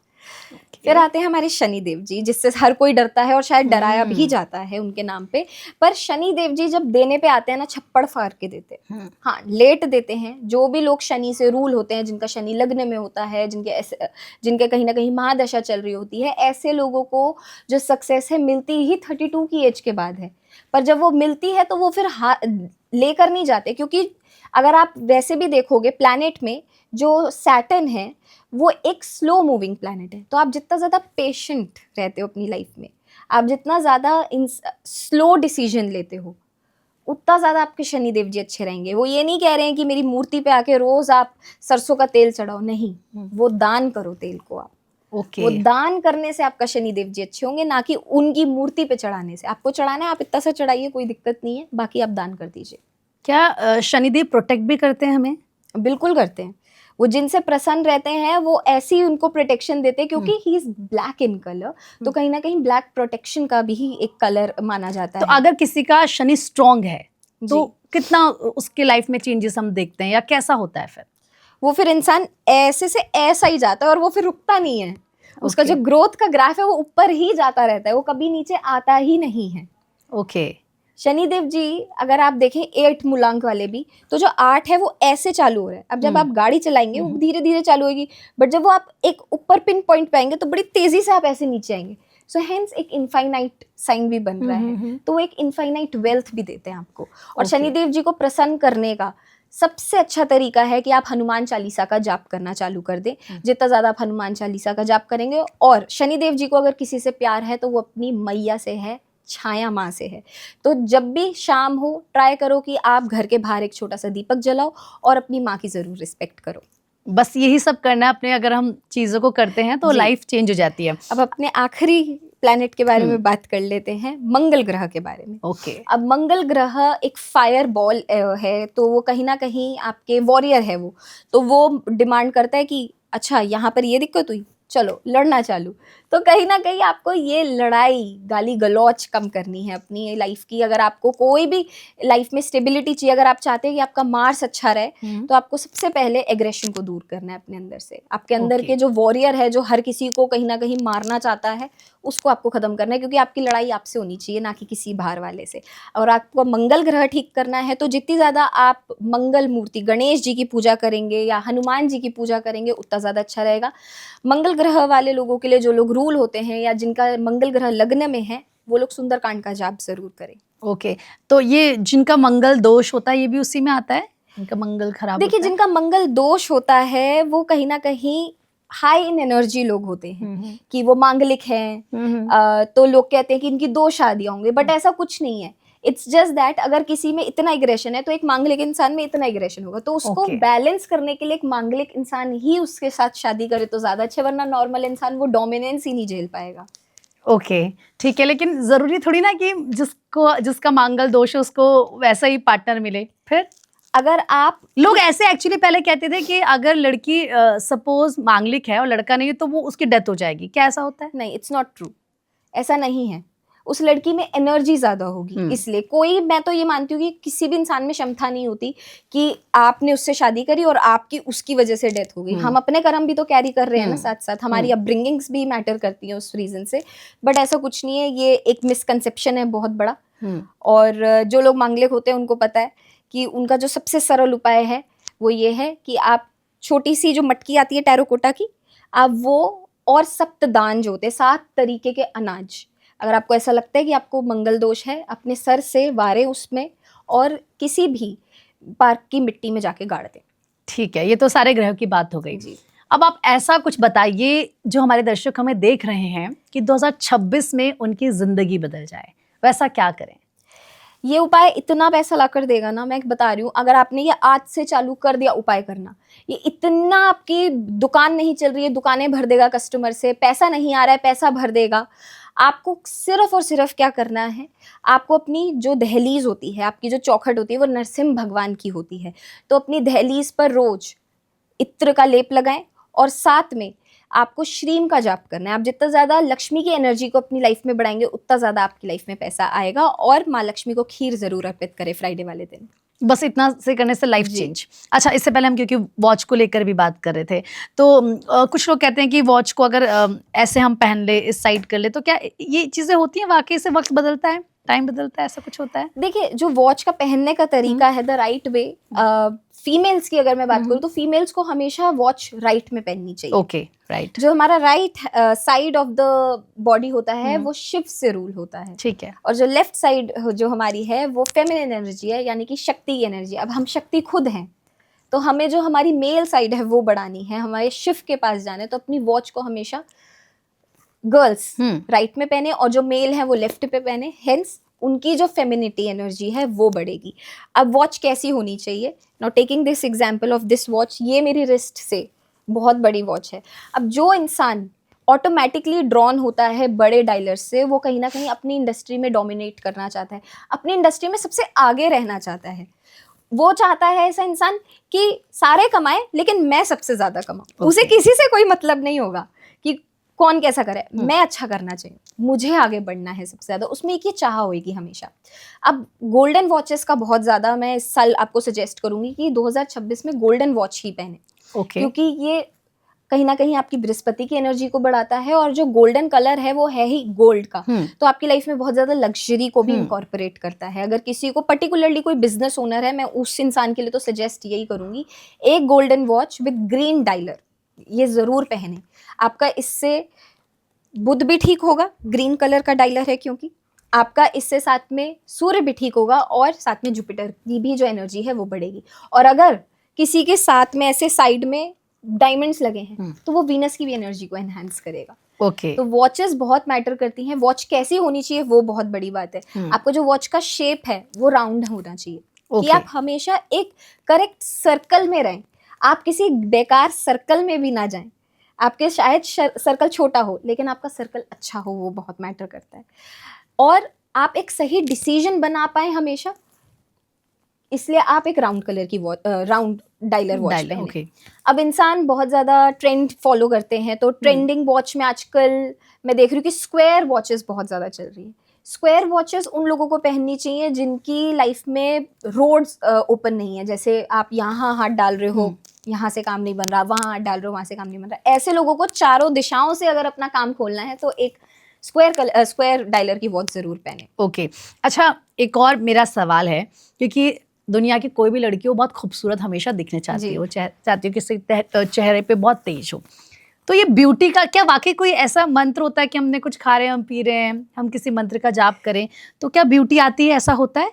फिर आते हैं हमारे शनिदेव जी, जिससे हर कोई डरता है और शायद डराया भी जाता है उनके नाम पे। पर शनिदेव जी जब देने पे आते हैं ना, छप्पड़ फाड़ के देते हैं। हाँ, लेट देते हैं। जो भी लोग शनि से रूल होते हैं, जिनका शनि लग्न में होता है, जिनके कहीं ना कहीं महादशा चल रही होती है, ऐसे लोगों को जो सक्सेस है मिलती ही 32 की एज के बाद है। पर जब वो मिलती है तो वो फिर लेकर नहीं जाते, क्योंकि अगर आप वैसे भी देखोगे प्लैनेट में जो सैटर्न है वो एक स्लो मूविंग प्लैनेट है। तो आप जितना ज़्यादा पेशेंट रहते हो अपनी लाइफ में, आप जितना ज़्यादा स्लो डिसीजन लेते हो, उतना ज़्यादा आपके शनिदेव जी अच्छे रहेंगे। वो ये नहीं कह रहे हैं कि मेरी मूर्ति पे आके रोज़ आप सरसों का तेल चढ़ाओ, नहीं, वो दान करो तेल को आप। ओके वो दान करने से आपका शनिदेव जी अच्छे होंगे, ना कि उनकी मूर्ति पे चढ़ाने से। आपको चढ़ाना है आप इतना सा चढ़ाइए, कोई दिक्कत नहीं है, बाकी आप दान कर दीजिए। क्या शनिदेव प्रोटेक्ट भी करते हैं हमें? बिल्कुल करते हैं। वो जिनसे प्रसन्न रहते हैं वो ऐसे ही उनको प्रोटेक्शन देते हैं, क्योंकि he is black in colour, तो कहीं ना कहीं ब्लैक प्रोटेक्शन का भी एक कलर माना जाता तो है। अगर किसी का शनि स्ट्रांग है तो जी। कितना उसके लाइफ में चेंजेस हम देखते हैं, या कैसा होता है फिर? वो फिर इंसान ऐसे से ऐसा ही जाता है और वो फिर रुकता नहीं है। उसका Okay. जो ग्रोथ का ग्राफ है वो ऊपर ही जाता रहता है, वो कभी नीचे आता ही नहीं है। ओके शनिदेव जी अगर आप देखें 8 मूलांक वाले भी, तो जो 8 है वो ऐसे चालू हो रहा है। अब जब आप गाड़ी चलाएंगे वो धीरे धीरे चालू होगी, बट जब वो आप एक ऊपर पिन पॉइंट पे आएंगे तो बड़ी तेजी से आप ऐसे नीचे आएंगे। सो हेंस एक इनफाइनाइट साइन भी बन रहा है, तो वो एक इनफाइनाइट वेल्थ भी देते हैं आपको। और Okay. शनिदेव जी को प्रसन्न करने का सबसे अच्छा तरीका है कि आप हनुमान चालीसा का जाप करना चालू कर दें। जितना ज्यादा आप हनुमान चालीसा का जाप करेंगे, और शनिदेव जी को अगर किसी से प्यार है तो वो अपनी मैया से है, छाया माँ से है। तो जब भी शाम हो ट्राई करो कि आप घर के बाहर एक छोटा सा दीपक जलाओ और अपनी माँ की जरूर रिस्पेक्ट करो। बस यही सब करना है अपने, अगर हम चीजों को करते हैं तो जी। लाइफ चेंज हो जाती है। अब अपने आखिरी प्लैनेट के बारे में बात कर लेते हैं, मंगल ग्रह के बारे में। ओके अब मंगल ग्रह एक फायर बॉल है, तो वो कहीं ना कहीं आपके वॉरियर है वो, तो वो डिमांड करता है कि अच्छा यहाँ पर ये दिक्कत हुई, चलो लड़ना चालू। तो कहीं ना कहीं आपको ये लड़ाई गाली गलौच कम करनी है अपनी लाइफ की। अगर आपको कोई भी लाइफ में स्टेबिलिटी चाहिए, अगर आप चाहते हैं कि आपका मार्स अच्छा रहे, तो आपको सबसे पहले एग्रेशन को दूर करना है अपने अंदर से। आपके अंदर के जो वॉरियर है, जो हर किसी को कहीं ना कहीं मारना चाहता है, उसको आपको खत्म करना है, क्योंकि आपकी लड़ाई आपसे होनी चाहिए, ना कि किसी बाहर वाले से। और आपको मंगल ग्रह ठीक करना है, तो जितनी ज्यादा आप मंगल मूर्ति गणेश जी की पूजा करेंगे या हनुमान जी की पूजा करेंगे उतना ज्यादा अच्छा रहेगा। मंगल ग्रह वाले लोगों के लिए, जो लोग रूल होते हैं या जिनका मंगल ग्रह लग्न में है, वो लोग सुंदरकांड का जाप जरूर करें। ओके तो ये जिनका मंगल दोष होता है ये भी उसी में आता है, इनका मंगल खराब देखिए, होता है? जिनका मंगल दोष होता है वो कहीं ना कहीं हाई इन एनर्जी लोग होते हैं, कि वो मांगलिक हैं। तो लोग कहते हैं कि इनकी 2 शादियां होंगी, बट ऐसा कुछ नहीं है। इट्स जस्ट दैट अगर किसी में इतना एग्रेशन है तो एक मांगलिक इंसान में इतना एग्रेशन होगा, तो उसको Okay. बैलेंस करने के लिए एक मांगलिक इंसान ही उसके साथ शादी करे तो ज्यादा अच्छा, वरना नॉर्मल इंसान वो डोमिनेंस ही नहीं झेल पाएगा। ओके ठीक है, लेकिन जरूरी थोड़ी ना कि जिसका मंगल दोष है उसको वैसा ही पार्टनर मिले। फिर अगर आप लोग ऐसे एक्चुअली पहले कहते थे कि अगर लड़की सपोज मांगलिक है और लड़का नहीं है तो वो उसकी डेथ हो जाएगी, क्या ऐसा होता है? नहीं, इट्स नॉट ट्रू, ऐसा नहीं है। उस लड़की में एनर्जी ज्यादा होगी, इसलिए कोई, मैं तो ये मानती हूँ कि किसी भी इंसान में क्षमता नहीं होती कि आपने उससे शादी करी और आपकी उसकी वजह से डेथ हो गई। हम अपने कर्म भी तो कैरी कर रहे हैं ना, साथ साथ हमारी अपब्रिंगिंग्स भी मैटर करती हैं उस रीजन से। बट ऐसा कुछ नहीं है, ये एक मिसकंसेप्शन है बहुत बड़ा। और जो लोग मांगलिक होते हैं उनको पता है कि उनका जो सबसे सरल उपाय है वो ये है कि आप छोटी सी जो मटकी आती है टेराकोटा की, आप वो और सप्तदान जो होते हैं 7 तरीके के अनाज, अगर आपको ऐसा लगता है कि आपको मंगल दोष है, अपने सर से वारें उसमें और किसी भी पार्क की मिट्टी में जाके गाड़ दें। ठीक है, ये तो सारे ग्रह की बात हो गई जी। अब आप ऐसा कुछ बताइए जो हमारे दर्शक हमें देख रहे हैं कि 2026 में उनकी जिंदगी बदल जाए, वैसा क्या करें? ये उपाय इतना पैसा लाकर देगा ना, मैं बता रही हूँ। अगर आपने ये आज से चालू कर दिया उपाय करना, ये इतना, आपकी दुकान नहीं चल रही है दुकानें भर देगा कस्टमर से, पैसा नहीं आ रहा है पैसा भर देगा। आपको सिर्फ और सिर्फ क्या करना है, आपको अपनी जो दहलीज होती है, आपकी जो चौखट होती है, वो नरसिम्हा भगवान की होती है, तो अपनी दहलीज पर रोज इत्र का लेप लगाएं और साथ में आपको श्रीम का जाप करना है। आप जितना ज़्यादा लक्ष्मी की एनर्जी को अपनी लाइफ में बढ़ाएंगे उतना ज़्यादा आपकी लाइफ में पैसा आएगा। और माँ लक्ष्मी को खीर ज़रूर अर्पित करें फ्राइडे वाले दिन। बस इतना से करने से लाइफ चेंज। अच्छा, इससे पहले हम क्योंकि वॉच को लेकर भी बात कर रहे थे, तो कुछ लोग कहते हैं कि वॉच को अगर ऐसे हम पहन ले, इस साइड कर ले, तो क्या ये चीज़ें होती हैं वाकई से? वक्त बदलता है, टाइम बदलता है, ऐसा कुछ होता है? देखिए, जो वॉच का पहनने का तरीका है द राइट वे, फीमेल्स की अगर मैं बात करूँ तो फीमेल्स को हमेशा वॉच राइट में पहननी चाहिए। Okay, right. जो हमारा right side of the body होता है वो शिव से रूल होता है, ठीक है। और जो लेफ्ट साइड जो हमारी है वो फेमिनिन एनर्जी है, यानी कि शक्ति की एनर्जी। अब हम शक्ति खुद हैं, तो हमें जो हमारी मेल साइड है वो बढ़ानी है, हमारे शिव के पास जाना है। तो अपनी वॉच को हमेशा गर्ल्स राइट में पहने और जो मेल है वो लेफ्ट पे पहने, हेंस उनकी जो फेमिनिटी एनर्जी है वो बढ़ेगी। अब वॉच कैसी होनी चाहिए? Now taking this example of this watch, ये मेरी रिस्ट से बहुत बड़ी वॉच है। अब जो इंसान ऑटोमेटिकली ड्रॉन होता है बड़े डायलर से, वो कहीं ना कहीं अपनी इंडस्ट्री में डोमिनेट करना चाहता है, अपनी इंडस्ट्री में सबसे आगे रहना चाहता है। वो चाहता है ऐसा इंसान कि सारे कमाए लेकिन मैं सबसे ज्यादा कमाऊं। उसे किसी से कोई मतलब नहीं होगा कि कौन कैसा करे, मैं अच्छा करना चाहिए, मुझे आगे बढ़ना है सबसे ज्यादा, उसमें एक ये चाह होगी हमेशा। अब गोल्डन वॉचेस का बहुत ज्यादा मैं इस साल आपको सजेस्ट करूंगी कि 2026 में गोल्डन वॉच ही पहने, क्योंकि ये कहीं ना कहीं आपकी बृहस्पति की एनर्जी को बढ़ाता है, और जो गोल्डन कलर है वो है ही गोल्ड का, तो आपकी लाइफ में बहुत ज्यादा लग्जरी को भी इनकॉर्पोरेट करता है। अगर किसी को पर्टिकुलरली कोई बिजनेस ओनर है, मैं उस इंसान के लिए तो सजेस्ट यही करूंगी, एक golden watch with green dialer ये जरूर पहने। आपका इससे बुध भी ठीक होगा, ग्रीन कलर का डायलर है क्योंकि, आपका इससे साथ में सूर्य भी ठीक होगा, और साथ में जुपिटर की भी जो एनर्जी है वो बढ़ेगी। और अगर किसी के साथ में ऐसे साइड में डायमंड्स लगे हैं तो वो वीनस की भी एनर्जी को एनहांस करेगा। तो वॉचेस बहुत मैटर करती हैं। वॉच कैसी होनी चाहिए वो बहुत बड़ी बात है। आपका जो वॉच का शेप है वो राउंड होना चाहिए, कि आप हमेशा एक करेक्ट सर्कल में रहें, आप किसी बेकार सर्कल में भी ना जाएं। आपके शायद सर्कल छोटा हो लेकिन आपका सर्कल अच्छा हो, वो बहुत मैटर करता है। और आप एक सही डिसीजन बना पाए हमेशा, इसलिए आप एक राउंड कलर की राउंड डायलर वॉच पहने। अब इंसान बहुत ज्यादा ट्रेंड फॉलो करते हैं, तो ट्रेंडिंग वॉच में आजकल मैं देख रही हूँ कि स्क्वायर वॉचेस बहुत ज्यादा चल रही है। स्क्वायर वॉचेस उन लोगों को पहननी चाहिए जिनकी लाइफ में रोड्स ओपन नहीं है, जैसे आप यहाँ हाथ डाल रहे हो, यहाँ से काम नहीं बन रहा, वहाँ हाथ डाल रहे हो, वहाँ से काम नहीं बन रहा। ऐसे लोगों को चारों दिशाओं से अगर अपना काम खोलना है तो एक स्क्वायर डायलर की वॉच जरूर पहने। अच्छा, एक और मेरा सवाल है, क्योंकि दुनिया की कोई भी लड़की वो बहुत खूबसूरत हमेशा दिखना चाहती है, वो चाहती है कि चेहरे पे बहुत तेज हो। तो ये ब्यूटी का क्या वाकई कोई ऐसा मंत्र होता है कि हमने कुछ खा रहे हैं, हम पी रहे हैं, हम किसी मंत्र का जाप करें तो क्या ब्यूटी आती है, ऐसा होता है?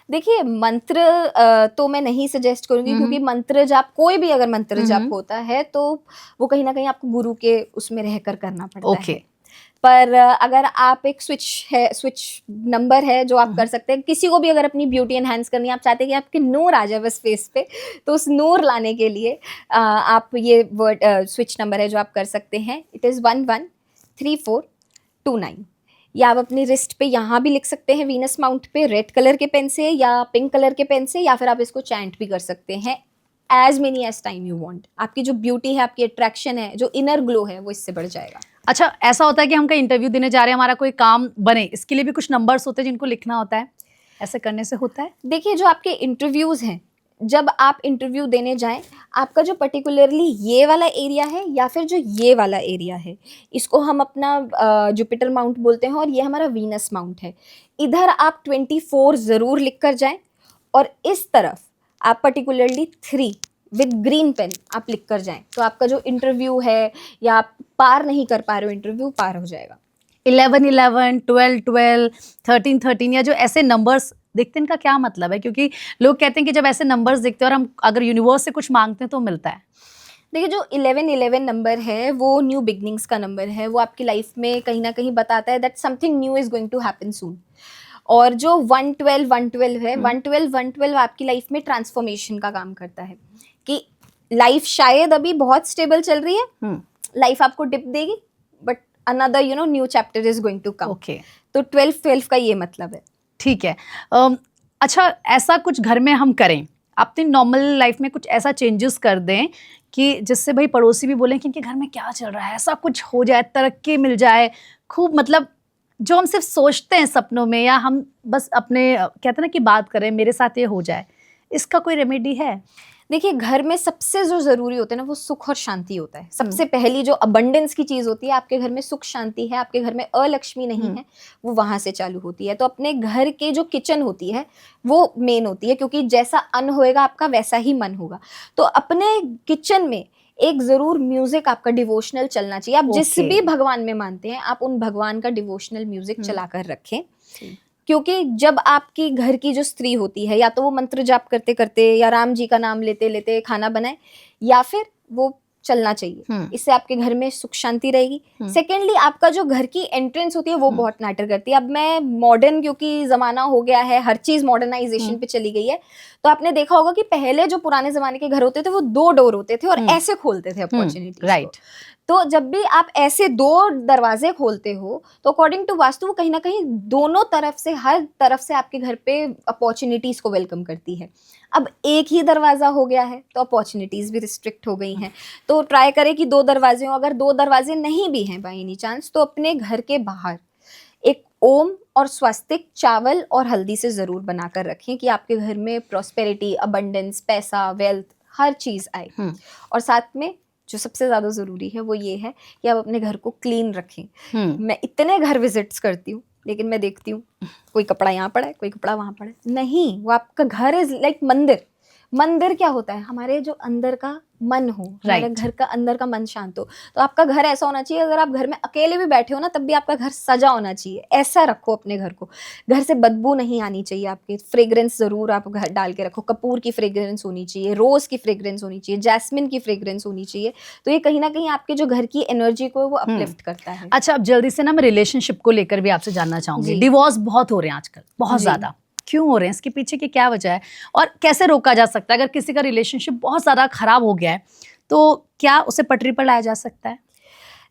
देखिए, मंत्र तो मैं नहीं सजेस्ट करूंगी, क्योंकि मंत्र जाप, कोई भी अगर मंत्र जाप होता है तो वो कहीं ना कहीं आपको गुरु के उसमें रहकर करना पड़ता है। पर अगर आप एक स्विच नंबर है जो आप कर सकते हैं, किसी को भी अगर अपनी ब्यूटी एनहांस करनी है, आप चाहते हैं कि आपके नूर आ जाए बस फेस पे, तो उस नूर लाने के लिए आप ये वर्ड स्विच नंबर है जो आप कर सकते हैं, इट इज़ 113429। या आप अपनी रिस्ट पे यहाँ भी लिख सकते हैं वीनस माउंट पे रेड कलर के पेन से या पिंक कलर के पेन से, या फिर आप इसको चैंट भी कर सकते हैं as many as time you want. आपकी जो ब्यूटी है, आपकी अट्रैक्शन है, जो इनर ग्लो है, वो इससे बढ़ जाएगा। अच्छा, ऐसा होता है कि हम कहीं इंटरव्यू देने जा रहे हैं, हमारा कोई काम बने, इसके लिए भी कुछ नंबर्स होते हैं जिनको लिखना होता है, ऐसे करने से होता है? देखिए, जो आपके इंटरव्यूज हैं, जब आप इंटरव्यू देने जाएं, आपका जो पर्टिकुलरली ये वाला एरिया है या फिर जो ये वाला एरिया है, इसको हम अपना जुपिटर माउंट बोलते हैं, और ये हमारा वीनस माउंट है। इधर आप 24 ज़रूर लिख कर जाएं, और इस तरफ आप पर्टिकुलरली 3 विद ग्रीन पेन आप लिख कर जाएं, तो आपका जो इंटरव्यू है, या आप पार नहीं कर पा रहे हो इंटरव्यू, पार हो जाएगा। 11-11, 12-12, 13-13 या जो ऐसे नंबर्स दिखते हैं, इनका क्या मतलब है? क्योंकि लोग कहते हैं कि जब ऐसे नंबर्स दिखते हैं और हम अगर यूनिवर्स से कुछ मांगते हैं तो मिलता है। देखिए, जो 11-11 नंबर है वो न्यू बिगनिंग्स का नंबर है, वो आपकी लाइफ में कहीं ना कहीं बताता है that something new is going to happen soon. और जो 112 है, 112 आपकी लाइफ में ट्रांसफॉर्मेशन का काम करता है, कि लाइफ शायद अभी बहुत स्टेबल चल रही है, लाइफ आपको डिप देगी, but another new chapter is going to come. तो 12 का ये मतलब है। ठीक है। अच्छा, ऐसा कुछ घर में हम करें, अपनी नॉर्मल लाइफ में कुछ ऐसा चेंजेस कर दें कि जिससे भाई पड़ोसी भी बोलें कि इनके घर में क्या चल रहा है, ऐसा कुछ हो जाए, तरक्की मिल जाए खूब, मतलब जो हम सिर्फ सोचते हैं सपनों में, या हम बस अपने कहते हैं ना कि बात करें मेरे साथ ये हो जाए, इसका कोई रेमेडी है? देखिए, घर में सबसे जो जरूरी होता है ना, वो सुख और शांति होता है। सबसे पहली जो अबंडेंस की चीज होती है, आपके घर में सुख शांति है, आपके घर में अलक्ष्मी नहीं है, वो वहां से चालू होती है। तो अपने घर के जो किचन होती है वो मेन होती है, क्योंकि जैसा अन्न होएगा आपका वैसा ही मन होगा। तो अपने किचन में एक जरूर म्यूजिक आपका डिवोशनल चलना चाहिए। आप जिस भी भगवान में मानते हैं, आप उन भगवान का डिवोशनल म्यूजिक चला कर रखें, क्योंकि जब आपकी घर की जो स्त्री होती है, या तो वो मंत्र जाप करते करते या राम जी का नाम लेते लेते खाना बनाए, या फिर वो चलना चाहिए। इससे आपके घर में सुख शांति रहेगी। सेकेंडली, आपका जो घर की एंट्रेंस होती है वो बहुत मैटर करती है। अब मैं मॉडर्न, क्योंकि जमाना हो गया है, हर चीज मॉडर्नाइजेशन पे चली गई है, तो आपने देखा होगा कि पहले जो पुराने जमाने के घर होते थे वो 2 डोर होते थे और ऐसे खोलते थे अपॉर्चुनिटी। राइट। तो जब भी आप ऐसे 2 दरवाजे खोलते हो तो अकॉर्डिंग टू वास्तु वो कहीं ना कहीं दोनों तरफ से, हर तरफ से आपके घर पे अपॉर्चुनिटीज को वेलकम करती है। अब एक ही दरवाजा हो गया है तो अपॉर्चुनिटीज भी रिस्ट्रिक्ट हो गई हैं। तो ट्राई करें कि 2 दरवाजे हों। अगर 2 दरवाजे नहीं भी हैं बाय एनी चांस, तो अपने घर के बाहर एक ओम और स्वस्तिक चावल और हल्दी से ज़रूर बनाकर रखें कि आपके घर में प्रॉस्पेरिटी, अबंडेंस, पैसा, वेल्थ, हर चीज़ आए। और साथ में जो सबसे ज़्यादा ज़रूरी है वो ये है कि आप अपने घर को क्लीन रखें। मैं इतने घर विजिट्स करती हूँ लेकिन मैं देखती हूँ कोई कपड़ा यहाँ पड़ा है, कोई कपड़ा वहाँ पड़ा है। नहीं, वो आपका घर इज लाइक मंदिर। मंदिर क्या होता है? हमारे जो अंदर का मन हो, हमारे घर का अंदर का मन शांत हो। तो आपका घर ऐसा होना चाहिए, अगर आप घर में अकेले भी बैठे हो ना तब भी आपका घर सजा होना चाहिए। ऐसा रखो अपने घर को, घर से बदबू नहीं आनी चाहिए आपके। फ्रेग्रेंस जरूर आप घर डाल के रखो। कपूर की फ्रेग्रेंस होनी चाहिए, रोज की फ्रेग्रेंस होनी चाहिए, जैस्मिन की फ्रेग्रेंस होनी चाहिए। तो ये कहीं ना कहीं आपके जो घर की एनर्जी को वो अपलिफ्ट करता है। अच्छा, अब जल्दी से ना मैं रिलेशनशिप को लेकर भी आपसे जानना चाहूंगी। डिवोर्स बहुत हो रहे हैं आजकल, बहुत ज्यादा। क्यों हो रहे हैं? इसके पीछे की क्या वजह है और कैसे रोका जा सकता है? अगर किसी का रिलेशनशिप बहुत ज़्यादा खराब हो गया है तो क्या उसे पटरी पर लाया जा सकता है?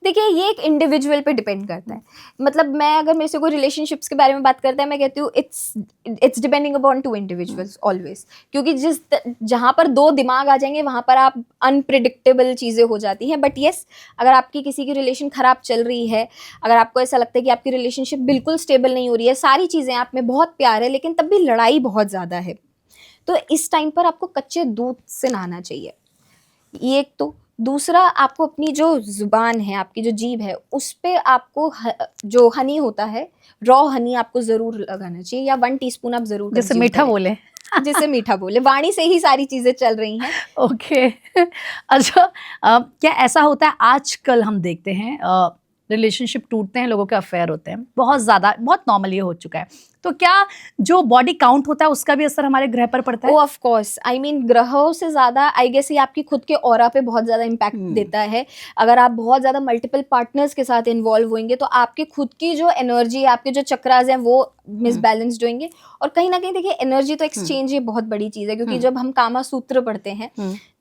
देखिए, ये एक इंडिविजुअल पे डिपेंड करता है। मतलब मैं अगर मेरे से कोई रिलेशनशिप्स के बारे में बात करता है, मैं कहती हूँ it's depending upon 2 individuals always. क्योंकि जहाँ पर 2 दिमाग आ जाएंगे वहाँ पर आप अनप्रिडिक्टेबल चीज़ें हो जाती हैं। बट येस, अगर आपकी किसी की रिलेशन ख़राब चल रही है, अगर आपको ऐसा लगता है कि आपकी रिलेशनशिप बिल्कुल स्टेबल नहीं हो रही है, सारी चीज़ें आप में बहुत प्यार है लेकिन तब भी लड़ाई बहुत ज़्यादा है, तो इस टाइम पर आपको कच्चे दूध से नहाना चाहिए। ये एक तो। दूसरा, आपको अपनी जो जुबान है, आपकी जो जीभ है, उस पे आपको जो हनी होता है, रॉ हनी आपको जरूर लगाना चाहिए, या 1 टीस्पून आप जरूर, जैसे मीठा बोले जिससे मीठा बोले। वाणी से ही सारी चीजें चल रही हैं। ओके। अच्छा, क्या ऐसा होता है आजकल हम देखते हैं रिलेशनशिप टूटते हैं, लोगों के अफेयर होते हैं, बहुत ज़्यादा, बहुत नॉर्मल ये हो चुका है। तो क्या जो बॉडी काउंट होता है उसका भी असर हमारे ग्रह पर पड़ता है? ऑफ कोर्स, आई मीन ग्रहों से ज़्यादा आई गेस ये आपकी खुद के ऑरा पे बहुत ज़्यादा इम्पैक्ट देता है। अगर आप बहुत ज़्यादा मल्टीपल पार्टनर्स के साथ इन्वॉल्व होंगे तो आपकी खुद की जो एनर्जी है, आपके जो चक्रास हैं वो मिसबैलेंस्ड होंगे। और कहीं ना कहीं देखिए, एनर्जी तो एक्सचेंज ये बहुत बड़ी चीज़ है। क्योंकि जब हम कामा सूत्र पढ़ते हैं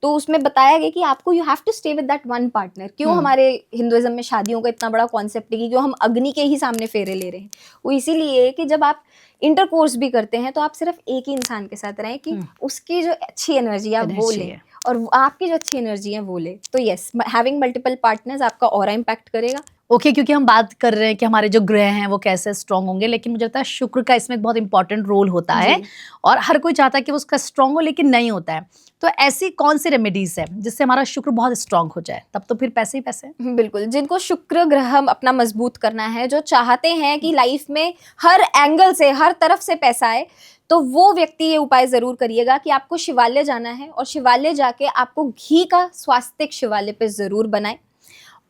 तो उसमें बताया गया कि आपको you have to stay with that one partner. क्यों हमारे हिंदुइज्म में शादियों का इतना बड़ा कॉन्सेप्ट है कि क्यों हम अग्नि के ही सामने फेरे ले रहे हैं? वो इसीलिए कि जब आप इंटरकोर्स भी करते हैं तो आप सिर्फ एक ही इंसान के साथ रहें कि उसकी जो अच्छी एनर्जी है वो ले और आपकी जो अच्छी एनर्जी है वो ले। तो यस, हैविंग मल्टीपल पार्टनर्स आपका ऑरा इम्पैक्ट करेगा। ओके, क्योंकि हम बात कर रहे हैं कि हमारे जो ग्रह हैं वो कैसे स्ट्रांग होंगे, लेकिन मुझे लगता है शुक्र का इसमें बहुत इंपॉर्टेंट रोल होता है और हर कोई चाहता है कि वो उसका स्ट्रांग हो, लेकिन नहीं होता है। तो ऐसी कौन सी रेमेडीज है जिससे हमारा शुक्र बहुत स्ट्रांग हो जाए? तब तो फिर पैसे ही पैसे। बिल्कुल, जिनको शुक्र ग्रह अपना मजबूत करना है, जो चाहते हैं कि लाइफ में हर एंगल से, हर तरफ से पैसा आए, तो वो व्यक्ति ये उपाय जरूर करिएगा कि आपको शिवालय जाना है और शिवालय जाके आपको घी का स्वास्तिक शिवालय पे जरूर बनाएं।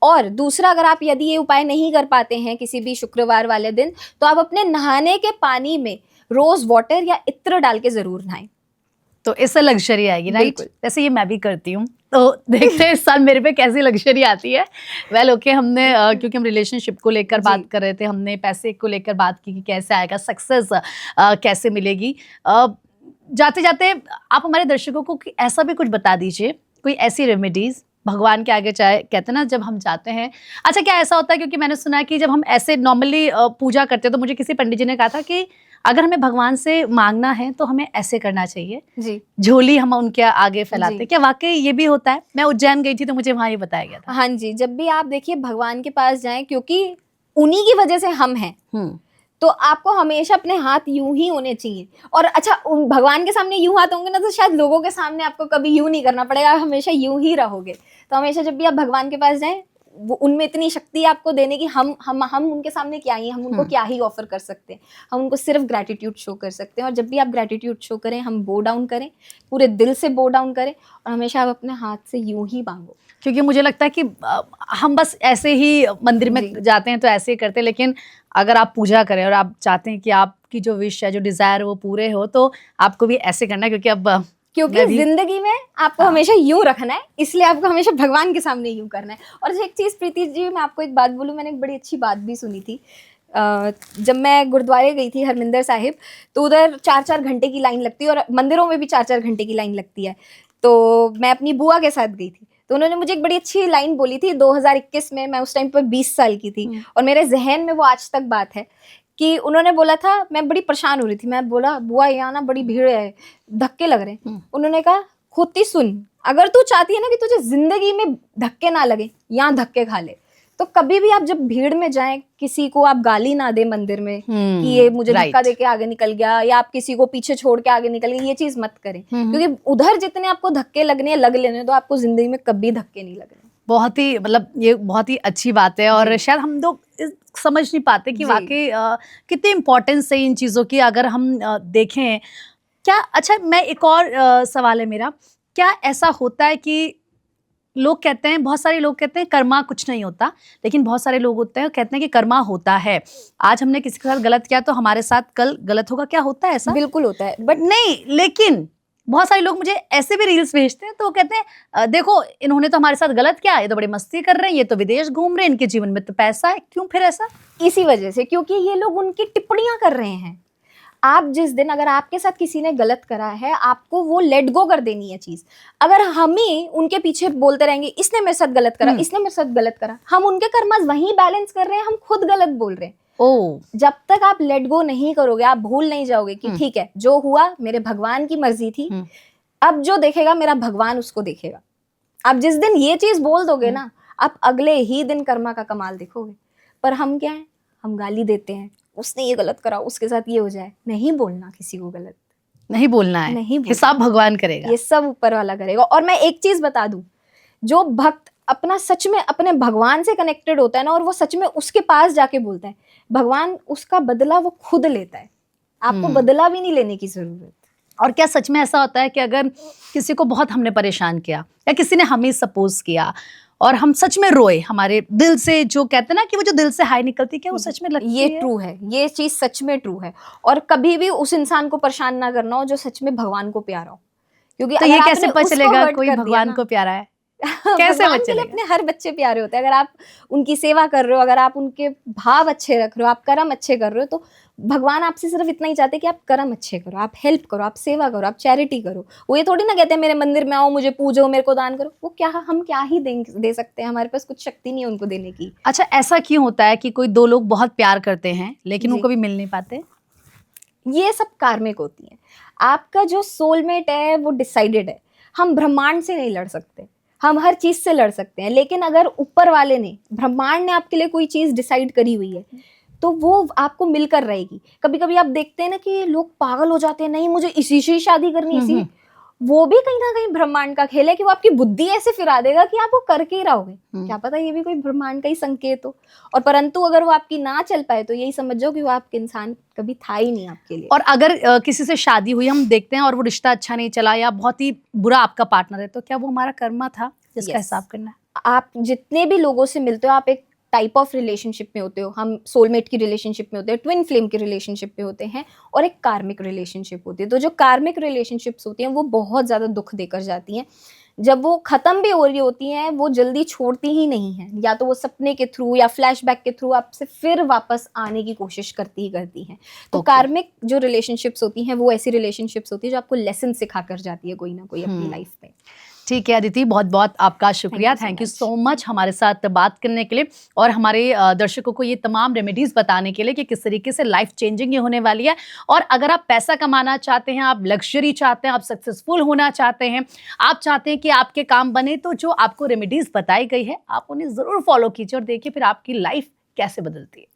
और दूसरा, अगर आप यदि ये उपाय नहीं कर पाते हैं किसी भी शुक्रवार वाले दिन, तो आप अपने नहाने के पानी में रोज वाटर या इत्र डाल के जरूर नहाएं। तो इससे लग्जरी आएगी, राइट? वैसे ये मैं भी करती हूँ, तो देखते हैं इस साल मेरे पे कैसी लग्जरी आती है। वेल ओके, हमने क्योंकि हम रिलेशनशिप को लेकर बात कर रहे थे, हमने पैसे को लेकर बात की कि कैसे आएगा, सक्सेस कैसे मिलेगी। जाते जाते आप हमारे दर्शकों को ऐसा भी कुछ बता दीजिए, कोई ऐसी रेमेडीज भगवान के आगे, चाहे कहते हैं ना जब हम जाते हैं। अच्छा, क्या ऐसा होता है, क्योंकि मैंने सुना है कि जब हम ऐसे नॉर्मली पूजा करते हैं तो मुझे किसी पंडित जी ने कहा था कि अगर हमें भगवान से मांगना है तो हमें ऐसे करना चाहिए जी, झोली हम उनके आगे फैलाते हैं। क्या वाकई ये भी होता है? मैं उज्जैन गई थी तो मुझे वहाँ ये बताया गया था। हाँ जी, जब भी आप देखिए भगवान के पास जाएं, क्योंकि उन्हीं की वजह से हम हैं, तो आपको हमेशा अपने हाथ यूं ही होने चाहिए। और अच्छा, भगवान के सामने यूं हाथ होंगे ना तो शायद लोगों के सामने आपको कभी यूं नहीं करना पड़ेगा, हमेशा यूं ही रहोगे। तो हमेशा जब भी आप भगवान के पास जाएं, वो उनमें इतनी शक्ति है आपको देने की, हम उनके सामने क्या ही, हम उनको क्या ही ऑफर कर सकते हैं। हम उनको सिर्फ ग्रैटिट्यूड शो कर सकते हैं। और जब भी आप ग्रैटिट्यूड शो करें, हम बो डाउन करें, पूरे दिल से बो डाउन करें और हमेशा आप अपने हाथ से यूं ही मांगो। क्योंकि मुझे लगता है कि हम बस ऐसे ही मंदिर में जाते हैं तो ऐसे ही करते हैं, लेकिन अगर आप पूजा करें और आप चाहते हैं कि आपकी जो विश है, जो डिजायर है वो पूरे हो, तो आपको भी ऐसे करना है। क्योंकि जिंदगी में आपको हमेशा यूं रखना है, इसलिए आपको हमेशा भगवान के सामने यूं करना है। और एक चीज प्रीति जी, मैं आपको एक बात बोलूं, मैंने एक बड़ी अच्छी बात भी सुनी थी। जब मैं गुरुद्वारे गई थी हरमिंदर साहिब, तो उधर 4-4 घंटे की लाइन लगती है और मंदिरों में भी 4-4 घंटे की लाइन लगती है। तो मैं अपनी बुआ के साथ गई थी, तो तो उन्होंने मुझे एक बड़ी अच्छी लाइन बोली थी 2021 में, मैं उस टाइम पर 20 साल की थी और मेरे जहन में वो आज तक बात है कि उन्होंने बोला था, मैं बड़ी परेशान हो रही थी, मैं बोला बुआ यहाँ ना बड़ी भीड़ है, धक्के लग रहे हैं। उन्होंने कहा होती सुन, अगर तू चाहती है ना कि तुझे जिंदगी में धक्के ना लगे, यहाँ धक्के खा ले। तो कभी भी आप जब भीड़ में जाएं, किसी को आप गाली ना दे मंदिर में कि ये मुझे धक्का दे के आगे निकल गया, या आप किसी को पीछे छोड़ के आगे निकल गए, ये चीज मत करें, क्योंकि उधर जितने आपको धक्के लगने हैं लग लेने, तो आपको जिंदगी में कभी धक्के नहीं लगने। बहुत ही मतलब ये बहुत ही अच्छी बात है और शायद हम लोग समझ नहीं पाते कि वाकई कितनी इम्पोर्टेंस है इन चीज़ों की अगर हम देखें। क्या अच्छा, मैं एक और सवाल है मेरा, क्या ऐसा होता है कि लोग कहते हैं, बहुत सारे लोग कहते हैं कर्मा कुछ नहीं होता, लेकिन बहुत सारे लोग होते हैं कहते हैं कि कर्मा होता है। आज हमने किसी के साथ गलत किया तो हमारे साथ कल गलत होगा, क्या होता है ऐसा? बिल्कुल होता है, बट नहीं, लेकिन बहुत सारे लोग मुझे ऐसे भी रील्स भेजते हैं तो वो कहते हैं देखो इन्होंने तो हमारे साथ गलत किया, ये तो बड़ी मस्ती कर रहे हैं, ये तो विदेश घूम रहे हैं, इनके जीवन में तो पैसा है। क्यों फिर ऐसा? इसी वजह से, क्योंकि ये लोग उनकी टिप्पणियां कर रहे हैं। आप जिस दिन, अगर आपके साथ किसी ने गलत करा है, आपको वो लेट गो कर देनी है चीज। अगर हम ही उनके पीछे बोलते रहेंगे इसने मेरे साथ गलत करा, इसने मेरे साथ गलत करा, हम उनके कर्मा वहीं बैलेंस कर रहे हैं, हम खुद गलत बोल रहे हैं। जब तक आप लेट गो नहीं करोगे, आप भूल नहीं जाओगे कि ठीक है जो हुआ मेरे भगवान की मर्जी थी, अब जो देखेगा मेरा भगवान उसको देखेगा। आप जिस दिन ये चीज बोल दोगे ना, आप अगले ही दिन कर्मा का कमाल देखोगे। पर हम क्या है, हम गाली देते हैं, उसने ये गलत करा, उसके साथ ये हो जाए। नहीं बोलना किसी को गलत, नहीं बोलना है, नहीं बोलना। हिसाब भगवान करेगा, ये सब ऊपर वाला करेगा। और मैं एक चीज बता दूं, जो भक्त अपना सच में अपने भगवान से कनेक्टेड होता है ना, और वो सच में उसके पास जाके बोलता है, भगवान उसका बदला वो खुद लेता है। आपको बदला भी नहीं लेने की जरूरत। और क्या सच में ऐसा होता है कि अगर किसी को बहुत हमने परेशान किया या किसी ने हमें सपोज किया और हम सच में रोए, हमारे दिल से जो कहते हैं ना कि वो जो दिल से हाय निकलती, क्या वो सच में लगती है? ये ट्रू है, ये चीज सच में ट्रू है। और कभी भी उस इंसान को परेशान ना करना हो जो सच में भगवान को प्यारा हो, क्योंकि तो ये कैसे पता चलेगा कोई भगवान को प्यारा है? कैसे भगवान के लिए अपने हर बच्चे प्यारे होते हैं। अगर आप उनकी सेवा कर रहे हो, अगर आप उनके भाव अच्छे रख रहे हो, आप कर्म अच्छे कर रहे हो, तो भगवान आपसे सिर्फ इतना ही चाहते हैं कि आप कर्म अच्छे करो, आप हेल्प करो, आप सेवा करो, आप चैरिटी करो। वो ये थोड़ी ना कहते हैं मेरे मंदिर में आओ, मुझे पूजो, मेरे को दान करो। वो क्या, हम क्या ही दे सकते हैं, हमारे पास कुछ शक्ति नहीं है उनको देने की। अच्छा, ऐसा क्यों होता है कि कोई दो लोग बहुत प्यार करते हैं लेकिन वो कभी मिल नहीं पाते? ये सब कार्मिक होती है। आपका जो सोलमेट है वो डिसाइडेड है। हम ब्रह्मांड से नहीं लड़ सकते, हम हर चीज से लड़ सकते हैं, लेकिन अगर ऊपर वाले ने, ब्रह्मांड ने आपके लिए कोई चीज डिसाइड करी हुई है तो वो आपको मिलकर रहेगी। कभी कभी आप देखते हैं ना कि लोग पागल हो जाते हैं, नहीं मुझे इसी से शादी करनी, इसी, वो भी कहीं ना कहीं ब्रह्मांड का खेल है कि वो आपकी बुद्धि ऐसे फिरा देगा कि आप वो करके ही रहोगे। क्या पता ये भी कोई ब्रह्मांड का ही संकेत हो। और परंतु अगर वो आपकी ना चल पाए तो यही समझ जाओ कि वो आपके इंसान कभी था ही नहीं आपके लिए। और अगर किसी से शादी हुई, हम देखते हैं और वो रिश्ता अच्छा नहीं चला या बहुत ही बुरा आपका पार्टनर है, तो क्या वो हमारा कर्मा था जिसका हिसाब करना है? आप जितने भी लोगों से मिलते हो, आप एक टाइप ऑफ रिलेशनशिप में होते हो। हम सोलमेट की रिलेशनशिप में होते हैं, ट्विन फ्लेम की रिलेशनशिप में होते हैं, और एक कार्मिक रिलेशनशिप होती है। तो जो कार्मिक रिलेशनशिप्स होती हैं वो बहुत ज़्यादा दुख देकर जाती हैं। जब वो ख़त्म भी हो रही होती हैं, वो जल्दी छोड़ती ही नहीं है, या तो वो सपने के थ्रू या फ्लैशबैक के थ्रू आपसे फिर वापस आने की कोशिश करती हैं। तो कार्मिक जो रिलेशनशिप्स होती हैं वो ऐसी रिलेशनशिप्स होती है जो आपको लेसन सिखा कर जाती है कोई ना कोई अपनी लाइफ में। ठीक है अदिति, बहुत बहुत आपका शुक्रिया, थैंक यू सो मच हमारे साथ बात करने के लिए और हमारे दर्शकों को ये तमाम रेमेडीज बताने के लिए कि किस तरीके से लाइफ चेंजिंग ये होने वाली है। और अगर आप पैसा कमाना चाहते हैं, आप लग्जरी चाहते हैं, आप सक्सेसफुल होना चाहते हैं, आप चाहते हैं कि आपके काम बने, तो जो आपको रेमेडीज बताई गई है आप उन्हें ज़रूर फॉलो कीजिए और देखिए फिर आपकी लाइफ कैसे बदलती है।